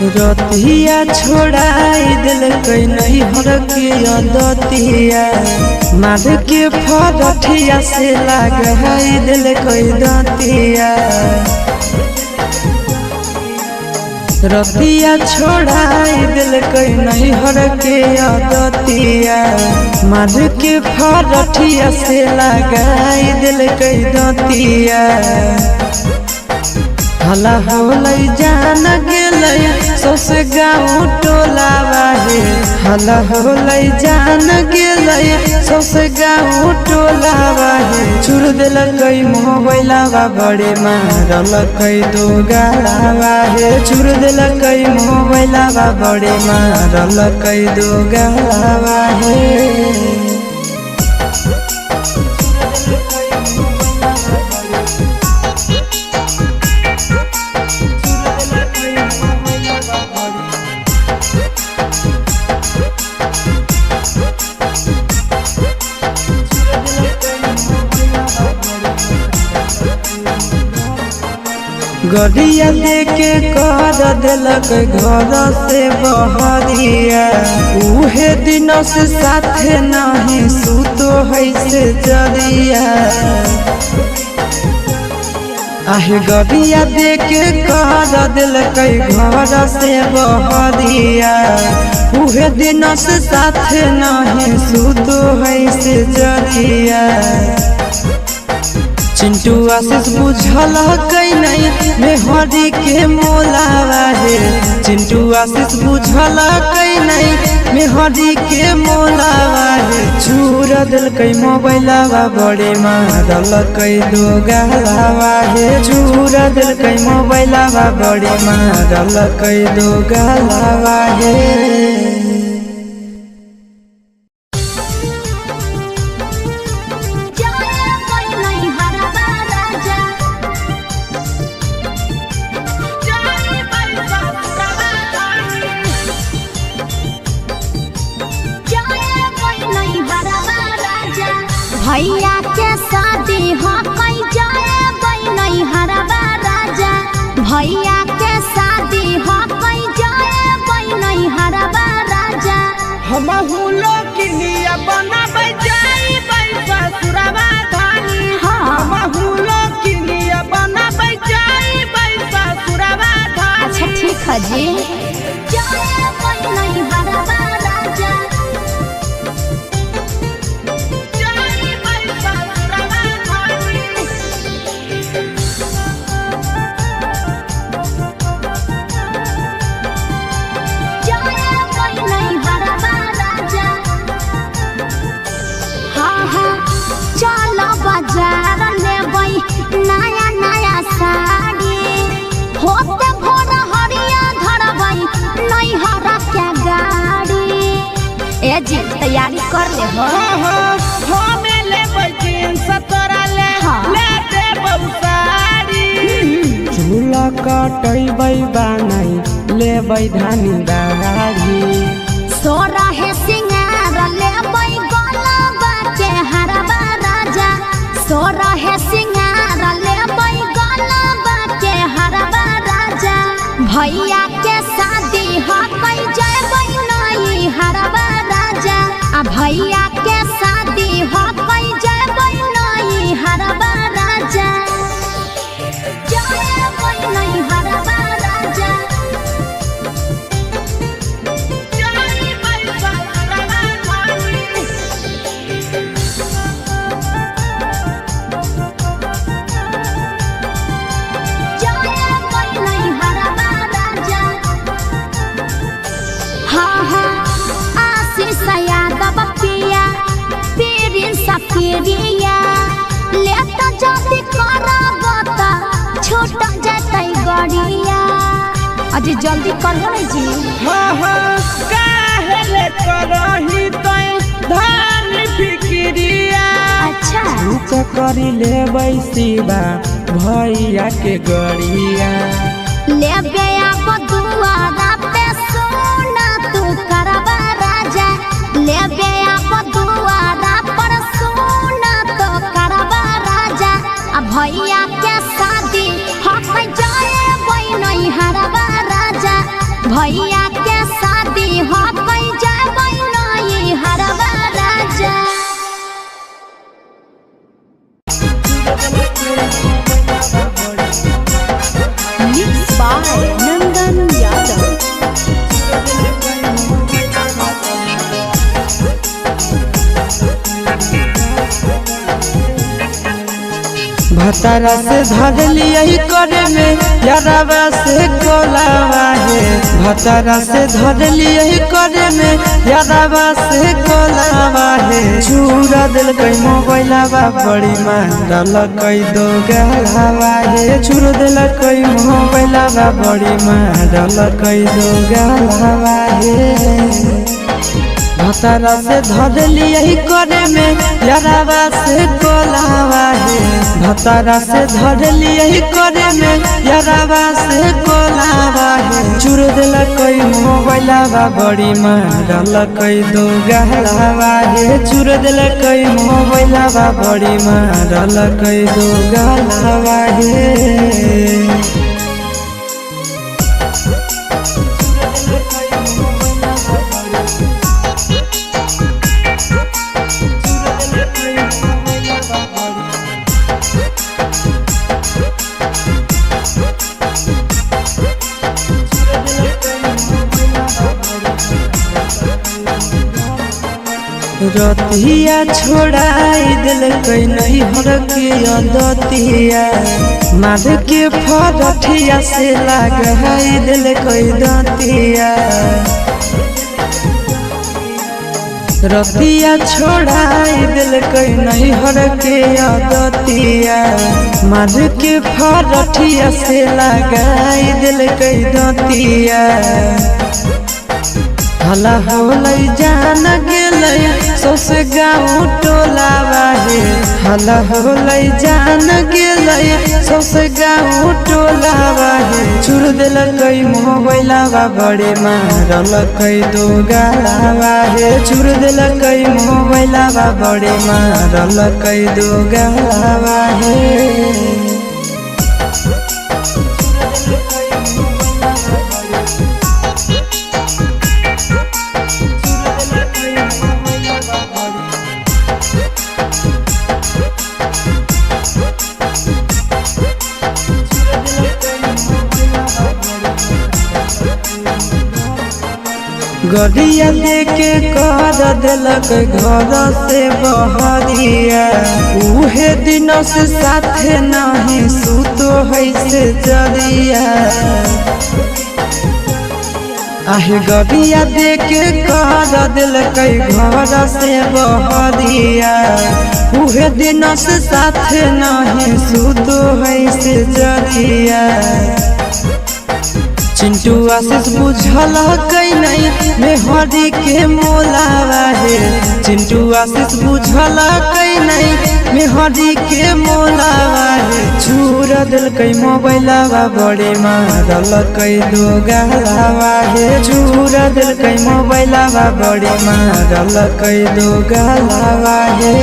S2: रतिया छोड़ाई दिल कई नहीं हर के दतिया मार के फरठिया से लगाई दिल कई दतिया रतिया छोड़ाई दिल कई नहीं हर के दतिया मार के फरठिया से लगाई दिल कई दतिया हला होलै जान गेलै सौसे गाँव टोलावा हे हला होलै जान गेलै सबसे गाँव टोलावा हे छुड़ देलकै मोबाइलवा बड़े मारलकै दो गालावा हे छुड़ देलकै मोबाइलवा बड़े मारलकै दो गालावा हे गड़िया लेके कर दिलक घर से बहरिया उहे दिन से साथे नहीं सुतो है से जरिया आहे गड़िया देके कर दिलक घर से बहरिया उहे दिन से साथे नहीं सुतो है से जरिया चिंटू आशीष बुझल कई नहीं मेहरी के मोलावा हे चिंटू आशीष बुझल कई नहीं मेहरी के मोलावा हे छुड़ दिलकै मोबाइलवा बड़े मारलकै दो गालावा हे छुड़ दिलकै मोबाइलवा बड़े मारलकै दो गालावा हे
S1: भैया के शादी हो कई जाए नहीं हरबा राजा भैया के शादी हो कई जाए नहीं हरबा राजा
S4: हम हुलो किलिया बनाबै जाई ससुरवा धानी हम हुलो किलिया बनाबै जाई ससुरवा धानी
S1: अच्छा ठीक है जी जाए नहीं हरबा राजा बाजार लेबै नया नया साड़ी होते भोर हरिया धरबै नहीं हरा के गाड़ी ए जी तैयारी कर ले हो
S4: हमें लेबै जींस तोरा ले ले देबौ साड़ी
S2: झूला कटैबै बानै लेबै धानी दाढ़ी
S1: सोरा है सिंगार लेबै गलबा के हरबा सोरा है सिंगार लेबै गलबा के हरबा राजा भैया के शादी हो कई जेबै नहीं हरबा राजा आ भैया के शादी हो कई जेबै नहीं हरबा राजा जेबै नहीं हरबा राजा सफिरिया लेता जल्दी करबता छूट जतै गड़िया अजी जल्दी करहो रे जी
S4: काहे ले करही तै धान फिक्रिया
S1: अच्छा
S2: रुक करी लेबै शिवा भैया के गड़िया
S1: लेबे अब दुआरा पे सोना तू करबा राजा लेबे अब दुआरा पर सोना तो करबा राजा आ भैया के शादी हक जाए नहीं हरबा राजा भैया के शादी हक जाए नहीं हरबा राजा
S3: Mixed by Nandan Yadav.
S2: भतारा से धर लिया करे में यारावा से कोलावा है। भतारा से धर लिया करे में यारावा से कोलावा है। चूरा दिल कई मोबाइलावा बड़ी मारल कई दो गलावा है। चूर दिल कई मोबाइलावा बड़ी मारल कई दो गलावा है। भतारा से धर लिया करे में यारावा से कोलावा है। भतारा से धर लिया करे में यारावा से कोलावा है। चूर दिल कई मोबाइलावा बड़ी मारल कई दो गलावा है। चूर दिल कई मोबाइलावा बड़ी मारल कई दो गलावा है। रतिया छोड़ाई दिल कई नहीं हर के अदतिया। मार के फरठिया से लगाई दिल कई दतिया। रतिया छोड़ाई दिल कई नहीं हर के अदतिया। मार के फरठिया से लगाई दिल कई दतिया। हला होलै जान गेलै सौसे गाँव टोलावा है। हला होलै जान गेलै सौसे गाँव टोलावा है। चूर दिल कई मोबाइलावा बड़े मारल कई दो गलावा है। चूर दिल कई मोबाइलावा बड़े मारल कई दो गलावा है। गरिया लेके कर दिलक घर से बहरिया। उहे दिन से साथे नहीं सुतो है से जरिया। आहे गरिया देके कर दिलक घर से बहरिया। उहे दिन से साथे नहीं सुतो है से जरिया। चिंटू आशीष बुझल कई नहीं मेहरी के मोलावा है। चिंटू आशीष बुझल कई नहीं मेहरी के मोलावा है। चूर दिल कई मोबाइलावा बड़े मारल कई दो गलावा है। चूर दिल कई मोबाइलावा बड़े मारल कई दो गलावा है।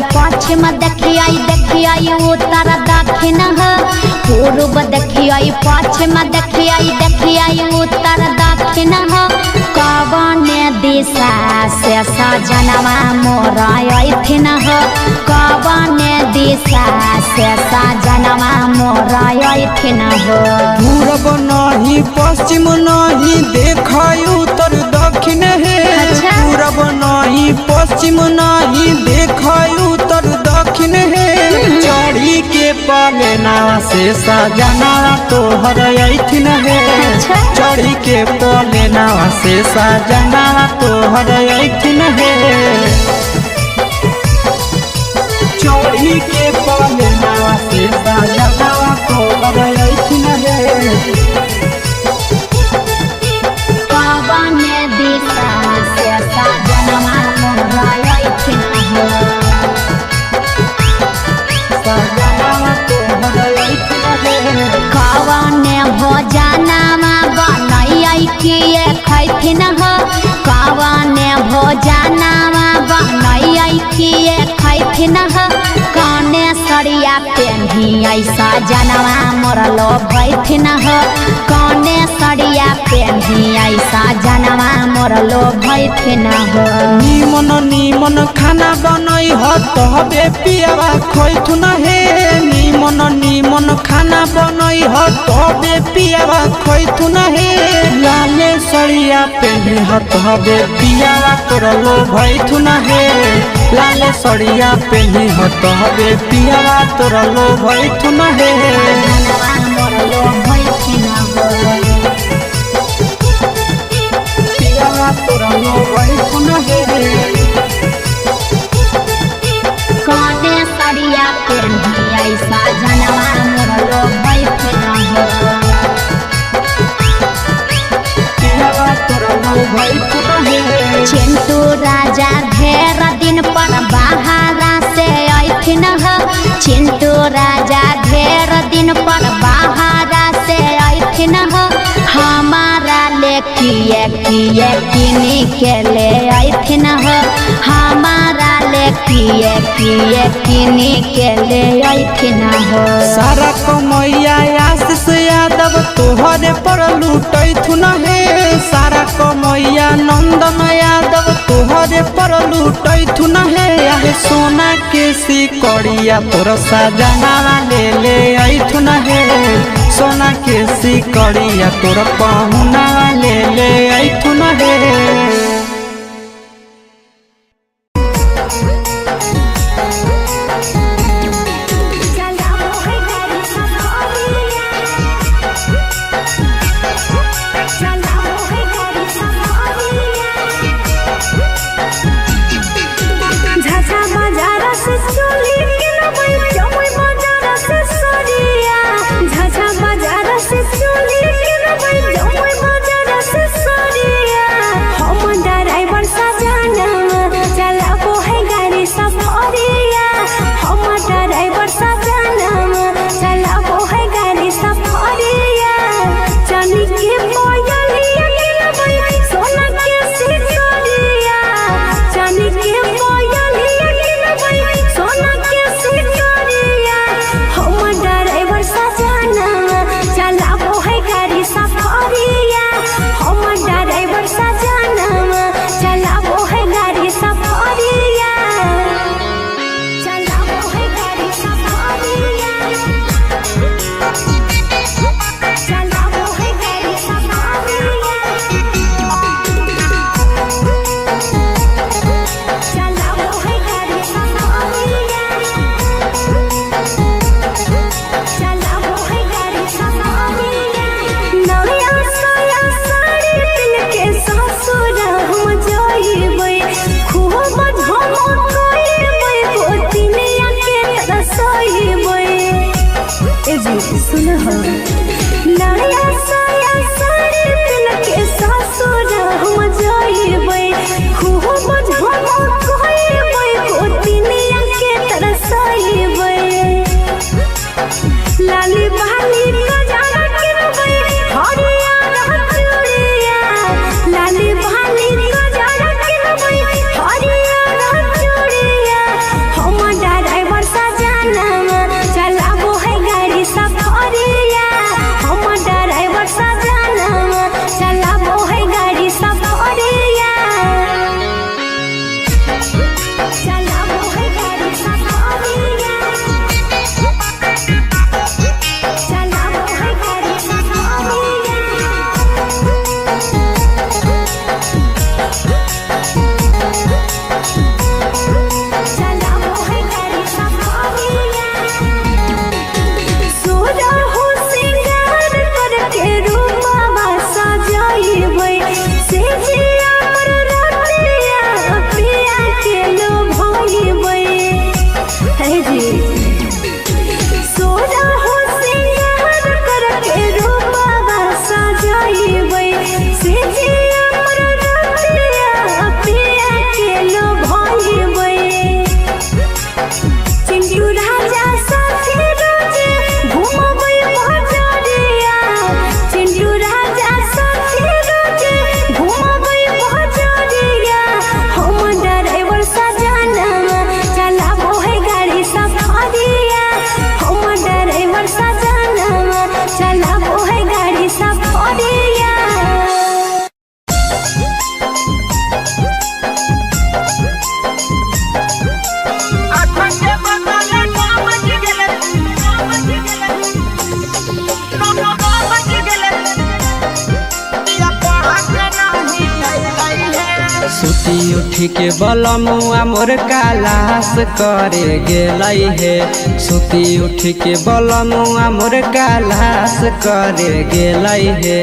S1: पश्चिम देखियाई देखियाई उत्तर दक्षिण है। पूर्व देखियाई पश्चिम देखियाई देखियाई उत्तर दक्षिण है। कवन दिशा से सजनवा मोर अइथिन है। कवन दिशा से सजनवा मोर अइथिन है।
S2: पूर्व नहीं पश्चिम नहीं देखाई उत्तर दक्षिण है। पूर्व नहीं पश्चिम नहीं देखाई उत्तर दक्षिण है। चढ़ी के पलेना से सजना तोहर अइथिन है। चढ़ी के पलेना से सजना तोहर अइथिन है। चढ़ी के पलेना से सजना तोहर अइथिन है।
S1: कवन दिशा से सजनवा मोर अइथिन है। कवन भोजनमा बनैया किए खैथिन है। कवन भोजनमा बनैया किए खैथिन है। कने सरिया पेन्ही ऐसा जनवा मोरलो भैथिन हो कौने सड़िया पेन्ही ऐसा जनवा मोरलो भैथिन हो
S2: निमन निमन खाना बनई ह तबे पियावा खैथुन हे निमन निमन खाना बनई ह तबे पियावा खैथुन हे लाले सड़िया पेन्ही ह तबे पियावा तोरलो भैथुन हे लाले सड़िया पेन्ही ह तबे पियावा तोरलो भैथुन हे
S1: जनवा मोरलो भैथिन हो
S2: पियावा तोरलो भैथुन हे
S1: कौने सड़िया पेन्ही ऐसा जनवा मोरलो भैथिन हो
S2: पियावा तोरलो भैथुन हे
S1: चिंटू राजा ढेर दिन पर बाहरा से ऐथिन हो चिंटू राजा ढेर दिन पर बाहरा से ऐथिन हो हमारा ले किए किनी के ले ऐथिन हो हमारा ले किए किनी के ले ऐथिन हो
S2: सारा कमैया आशीष यादव तोहरे पर लूटैथुन हे सारा कमैया नंदन यादव तोहरे पर लूटैथुन हे आहे सोना के सिकड़िया तोर सजनावा ले ऐथुन हे सोना के सिकड़िया तोर पहुनावा ले ऐथुन हे
S5: हम
S2: उठी के बलमुआ मोर कालास करे गेलै हे सुती उठी के बलमुआ मोर कालास करे गेलै हे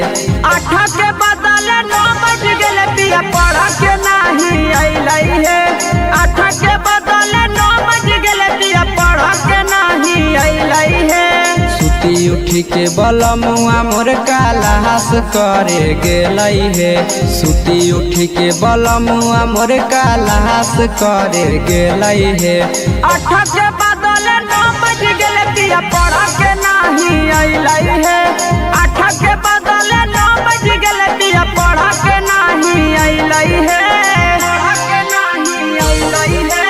S4: 8 के बदले 9 बज गेले पिया पढ़ के नहीं अइलै हे 8 के बदले 9 बज गेले पिया पढ़ के नहीं अइलै हे
S2: सुती उठी के बलमुआ मोर कालास करे गेलै हे सुती उठी के बलमुआ मोर कालास करे गेलै हे
S4: 8 के बदले 9 बज गेले पिया पढ़ के नहीं अइलै हे 8 के बदले 9 बज गेले पिया पढ़ के नहीं अइलै हे पढ़ के नहीं अइलै हे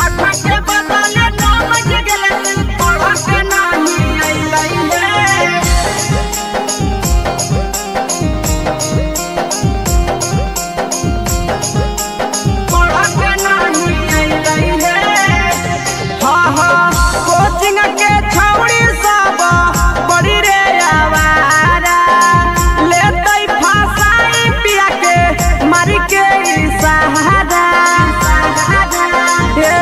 S4: 8 के बदले 9 बज गेले पढ़ के नहीं अइलै हे कोचिंग के छौड़ी सब बड़ी रे आवारा लेतै फसाई पिया के मारी के सहारा हे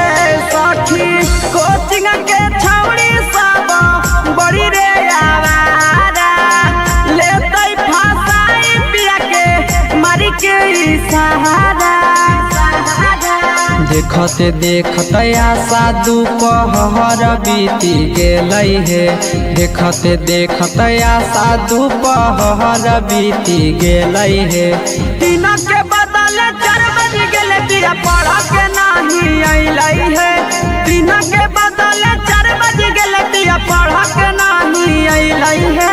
S4: सखी कोचिंग के छौड़ी सब बड़ी रे आवारा लेतै फसाई पिया के मारी के सहारा
S2: देखते देखते आशा दोपहर बीती गेलै हे देखते देखते आशा दोपहर बीती गेलै हे
S4: 3 के बदले 4 बज गेले पिया पढ़ के नहीं अइलै हे 3 के बदले 4 बज गेले पिया पढ़ के नहीं अइलै हे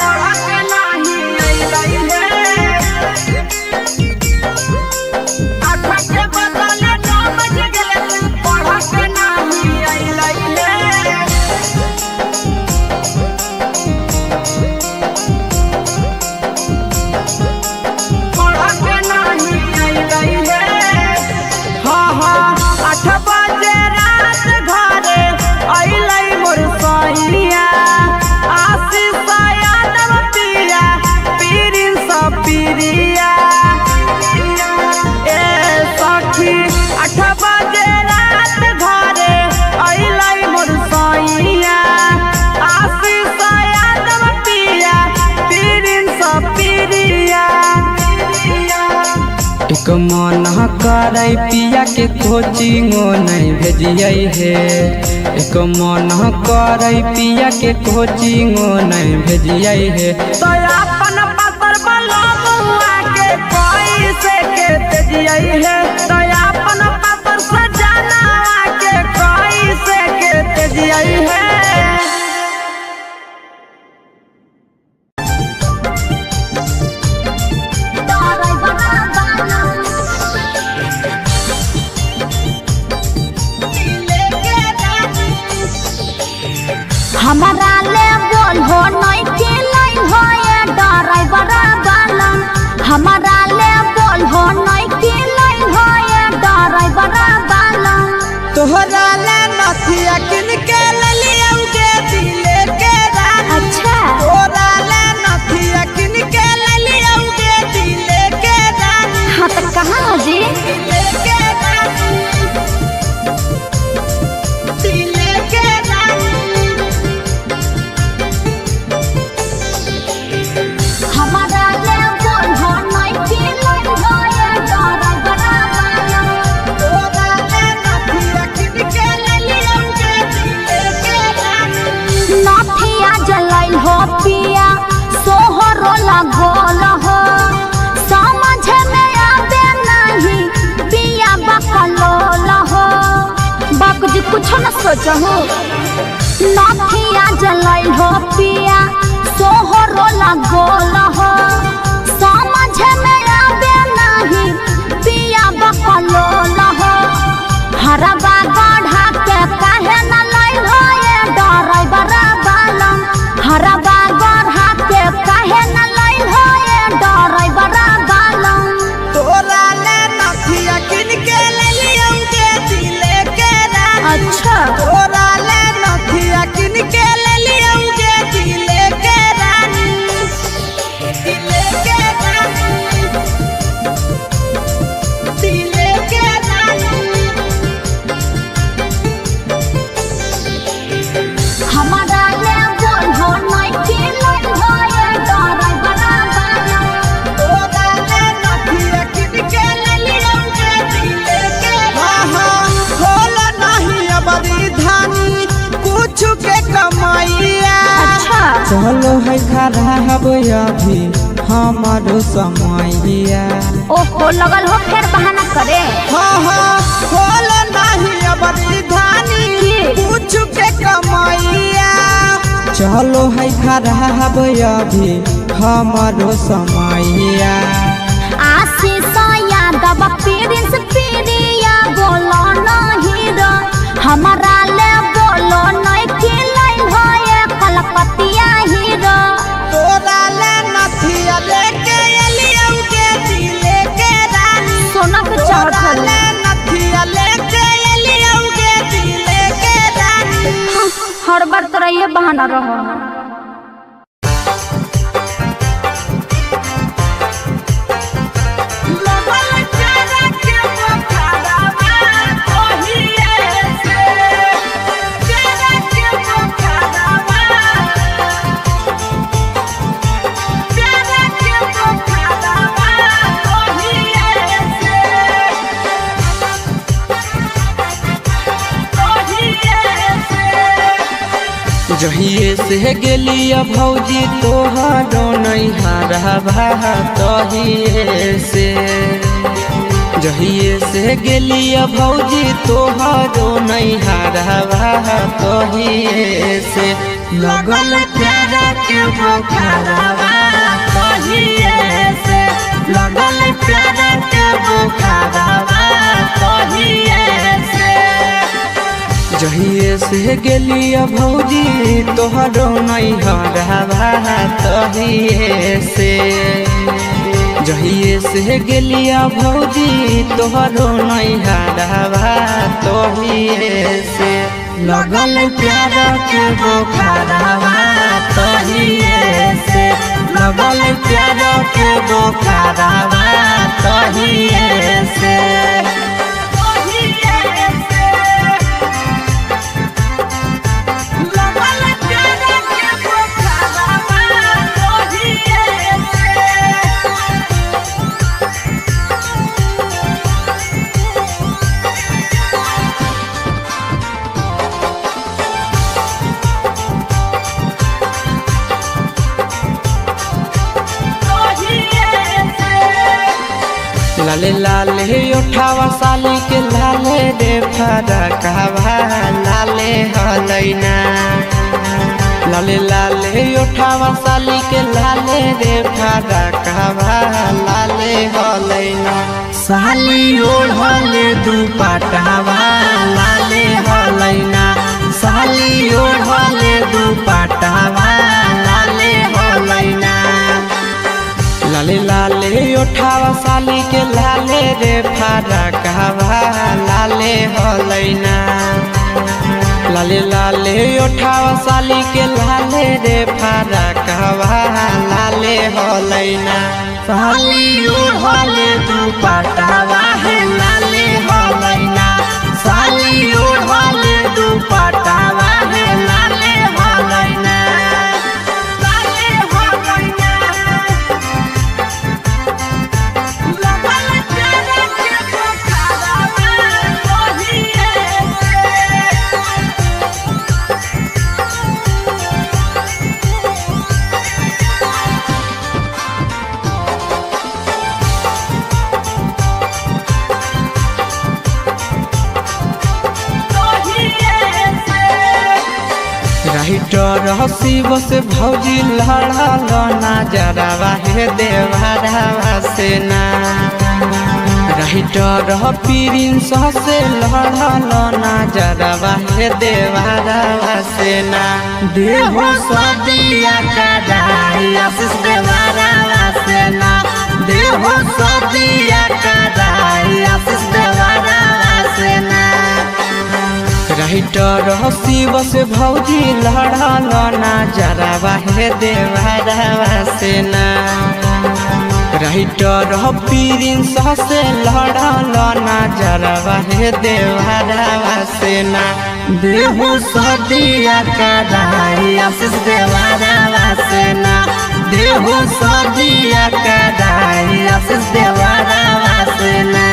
S4: पढ़ के नहीं अइलै हे 8 के बदले 9 बज गेले पढ़ के नहीं अइलै हे पढ़ के नहीं अइलै हे 8 बजे रात घरे अइलै मोर सैया आशीष यादव पिया पीरिन सब पीरिया ए सखी 8 बजे रात घरे अइलै मोर सैया आशीष यादव पिया पीरिन सब पीरिया
S2: एक मन करे पिया के कोचिंगो नहीं भेजिए हे एक मन करे पिया के कोचिंगो नहीं भेजिए हे
S4: तो अपन पतर बलमुआ के कैसे के तेजियै हे तो अपन पतर सजना के कैसे के तेजियै हे
S1: हमारा ले बोल हो नहीं के लाई हो ये ड्राइवर वाला हमारा ले बोल हो नहीं के लाई हो ये ड्राइवर वाला
S4: तोहरा ले नथिया किन के ललियौगे दिले के रानी
S1: अच्छा
S4: तोहरा ले नथिया किन के ललियौगे दिले के रानी
S1: हाँ तो कहाँ जी
S4: दिले के रानी दिले के रानी
S1: हमारा ले बोल हो नहीं के लाई हो ये ड्राइवर वाला
S4: तोहरा ले नथिया किन के ललियौगे दिले के रानी
S1: नथिया जलाई हो पिया सोहरो लगोल हो समझ में आवे नहीं पिया बकलोल हो बाप जी कुछ न सोचो नथिया जलाई हो पिया सोहरो लगोल हो समझ में आवे नहीं पिया बकलोल हो हरबा गढ़ा के काहे न लाई हो ये ड्राइवर वाला हरबा गढ़ा के काहे न लाई हो ये ड्राइवर वाला
S4: तोहरा ले नथिया किन के ललियौगे दिले के रानी
S1: अच्छा
S4: तोहरा ले नथिया किन के ललियौगे दिले के रानी दिले
S2: पढ़ब अभी हमारो समैया।
S1: ओहो लगल हो फिर बहाना करे।
S2: हाँ हाँ खोल नहीं अब धानी पूछ के कमैया। चलो है खराब अभी हमारो समैया।
S1: आशीष यादव प्रिंस प्रिया बोलो नहीं रो हमारा ले बोलो नहीं खिलाई होए कलकतिया हीरो।
S2: तोरा ले नथिया लेके एलियौ के दिले के रानी।
S1: सोना के चाहत
S2: तोरा ले नथिया लेके एलियौ के दिले के रानी।
S1: हर बार तोरा ये बहाना रहो।
S2: जहिए से गेलिया भौजी तोहरो नैहरवा तहिए से। जहिए से गेलिया भौजी तोहरो नैहरवा तहिए से। लगल प्यारा के बुखारवा तहिए से। लगल प्यारा के बुखारवा तहिए से। जहिए से गेलिया भौजी तोहरो नैहरवा तहिए से। जहिए से गेलिया भौजी तोहरो नैहरवा तहिए से। लगल प्यार के बुखारवा तहिए से। लगल प्यार के बुखारवा तहिए से। लाले लाले उठावा साली के लाले रे फरकवा लाले हलैना। लाले लाले उठावा साली के लाले रे फरकवा लाले हलैना। साली ओढ़ले दुपट्टावा लाले हलैना। साली ओढ़ले दुपट्टावा लाले हलैना। लाले लाले उठावा साली के लाले रे फरकवा लाले हलैना। लाले लाले उठावा साली के लाले रे फरकवा लाले हलैना। साली ओढ़ले दुपट्टावा है लाले हलैना। साली ओढ़ले दुपट्टावा है लाले हलैना। राइटर हसीब से भौजी लड़ल नजरवा हे देवरवा से ना। राइटर प्रिंस से लड़ल नजरवा हे देवरवा से ना। देहो सदिया कदाई आशीष देवरवा से ना। देहो सदिया कदाई आशीष देवरवा से ना। राइटर हसीब से भौजी लड़ल नजरवा हे देवरवा से ना। राइटर प्रिंस से लड़ल नजरवा हे देवरवा से ना। देहो सदिया कदाई आशीष देवरवा से ना। देहो सदिया कदाई आशीष देवरवा से ना।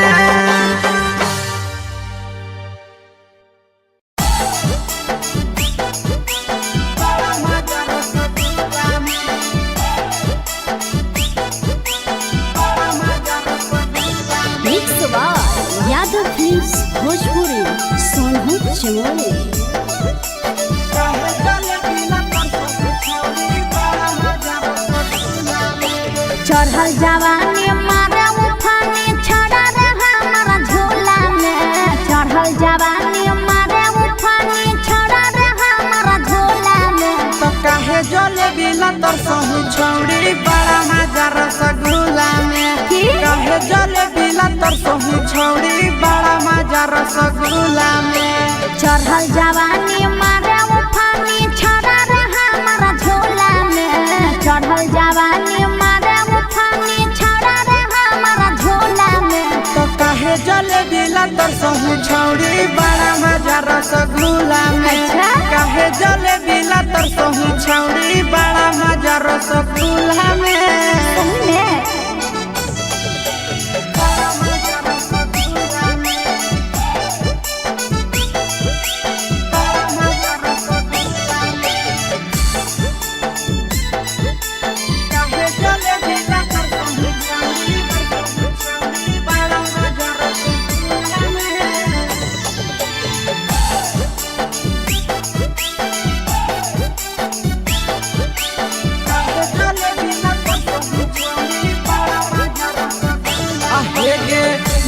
S3: चमोली।
S1: चढ़ल जवानी मारे उठानी छड़ा रे हमारा झोला में। चढ़ल जवानी मारे उठानी छड़ा रे हमारा झोला में।
S4: तो काहे जलेबी लतर सहू छौड़ी बड़ा मजा रसगुल्ला में। काहे जलेबी लतर सहू छौड़ी बड़ा मजा रसगुल्ला में।
S1: चढ़ल जवानी मारे उठानी छड़ा रे हमारा झोला में। चढ़ल जवानी मारे उठानी छड़ा रे हमारा झोला में।
S4: तो काहे जलेबी लतर सहू छौड़ी बड़ा मजा रसगुल्ला में। काहे जलेबी लतर सहू छौड़ी बड़ा मजा रसगुल्ला में।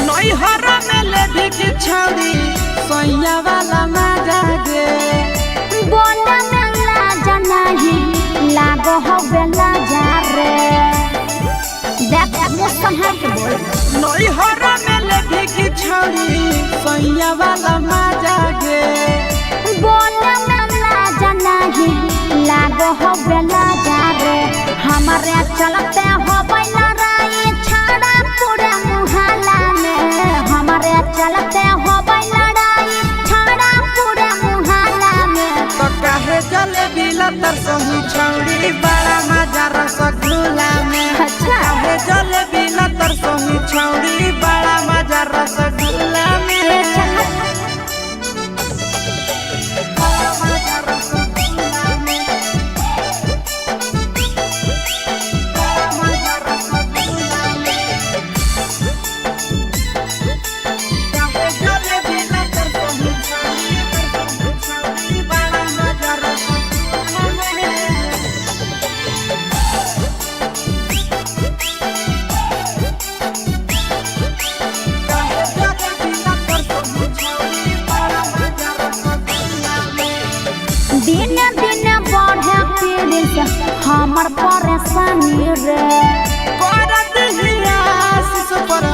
S4: नैहरा में ले भी की छौड़ी सैया वाला मजा गे।
S1: बोला में लाजा नहीं लागो हो बेला जा रे। देख मुँह संभाल के बोल।
S4: नैहरा में ले भी की छौड़ी सैया वाला मजा गे।
S1: बोला में लाजा नहीं लागो हो बेला जा रे। हमारे चलते हो बैला राई छाड़ा पूरे मुहल्ला में। हमारे चलते हो बैला राई छाड़ा पूरे मुहल्ला में।
S4: तो काहे जलेबी लतर सहू छौड़ी बड़ा मजा रसगुल्ला में। काहे जलेबी लतर सहू छौड़ी बड़ा मजा रसगुल्ला में।
S1: दिन दिन बढ़े पीड़ित हमर परेशानी रे।
S4: करत हिया शिशु पर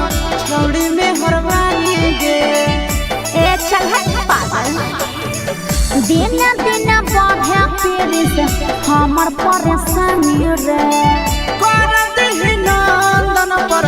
S4: छौड़ी में हरवानी गे।
S1: ए चल हट पागल। दिन दिन बढ़े पीड़ित हमर परेशानी रे।
S4: करत ही नंदन पर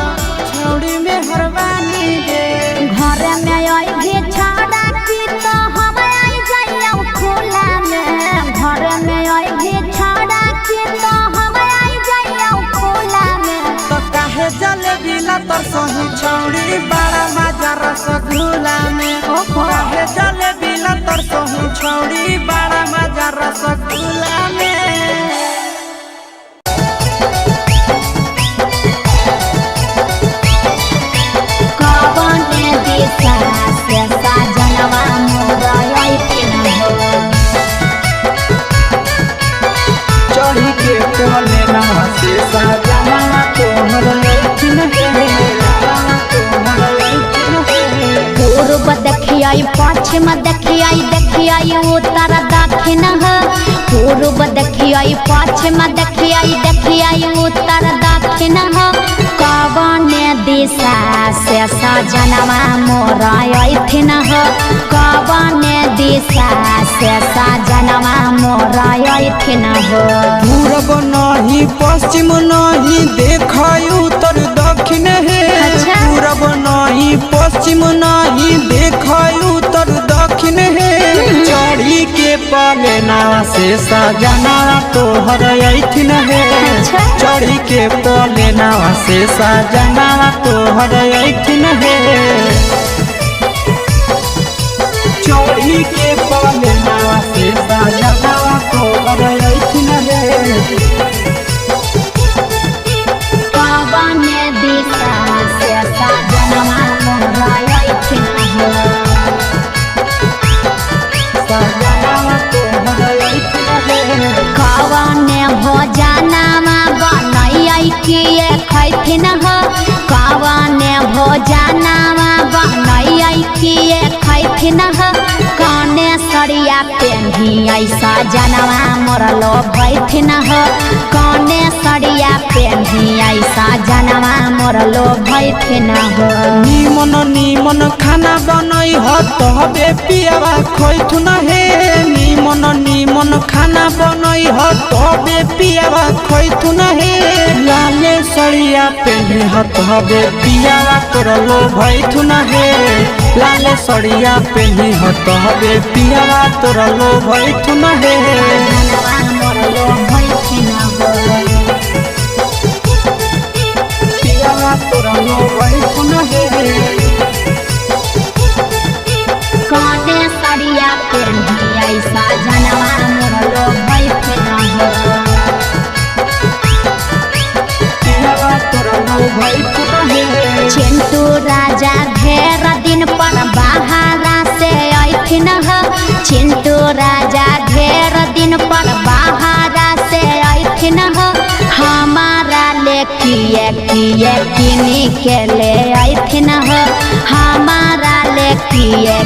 S4: छौड़ी में हरवानी गे।
S1: घर में आई भी छाड़ा की तो हम आई जाइया खुला में। घर में आई भी छाड़ा की तो हम आई जाइया खुला में।
S4: तो काहे जलेबी लतर सहू छौड़ी बड़ा मजा रसगुल्ला में। काहे जलेबी लतर सहू छौड़ी बड़ा मजा रसगुल्ला में।
S2: चढ़ी के कोले नवा से साजना तोहर लैठिन
S1: पूर्व देखियाई पश्चिम देखियाई देखियाई उत्तर दक्षिण है। पूर्व देखियाई पश्चिम देखियाई देखियाई उत्तर दक्षिण है। कवन दिशा से सजनवा मोरा अइथिन है। कवन दिशा से सजनवा मोरा अइथिन है।
S2: पूरब नहीं पश्चिम नहीं देखाई उत्तर दक्षिण है। पूरब नहीं पश्चिम नहीं देखाई उत्तर दक्षिण है। चढ़ी के पाले नावा से सजना तोहर अइथिन है। चढ़ी के पाले नावा से सजना तोहर अइथिन है। चढ़ी के पाले नावा से सजना तोहर अइथिन है।
S1: कवन दिशा से सजनवा मोरा अइथिन है। पेन्ही ऐसा जनवा मोरलो भैथिन हो कौने सड़िया पेन्ही ऐसा जनवा मोरलो भैथिन हो
S2: निमन निमन खाना बनई हो तबे पियावा खोइथुन हे निमन निमन खाना बनई हो तबे पियावा खोइथुन हे लाले सड़िया पेन्ही हो तबे पियावा तोरलो भैथुन हे लाले सड़िया पेन्ही हो तबे पियावा तोरलो भैथुन हे
S1: जनवा मोरलो भैथिन हो
S2: पियावा तोरलो भैथुन हे
S1: कौने सड़िया पेन्ही ऐसा जनवा मोरलो भैथिन हो
S2: पियावा तोरलो भैथुन हे
S1: चिंटू राजा ढेर दिन पर बाहरा से ऐथिन हो चिंटू राजा ढेर दिन पर बाहरा से ऐथिन हो हमारा ले किए किनी के ले ऐथिन हो हमारा ले किए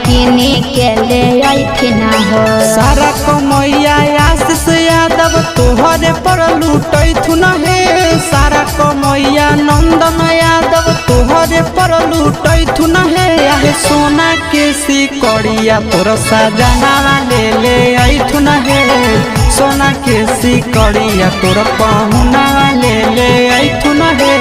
S1: किनी के ले ऐथिन हो
S2: सारा कमैया आशीष यादव तोहरे पर लूटैथुन हे सारा कमैया नंदन यादव तोहरे पर लूटैथुन हे आहे सोना के सिकड़िया तोर सजनावा ले ऐथुन हे सोना के सिकड़िया तोर पहुना ले ऐथुन हे।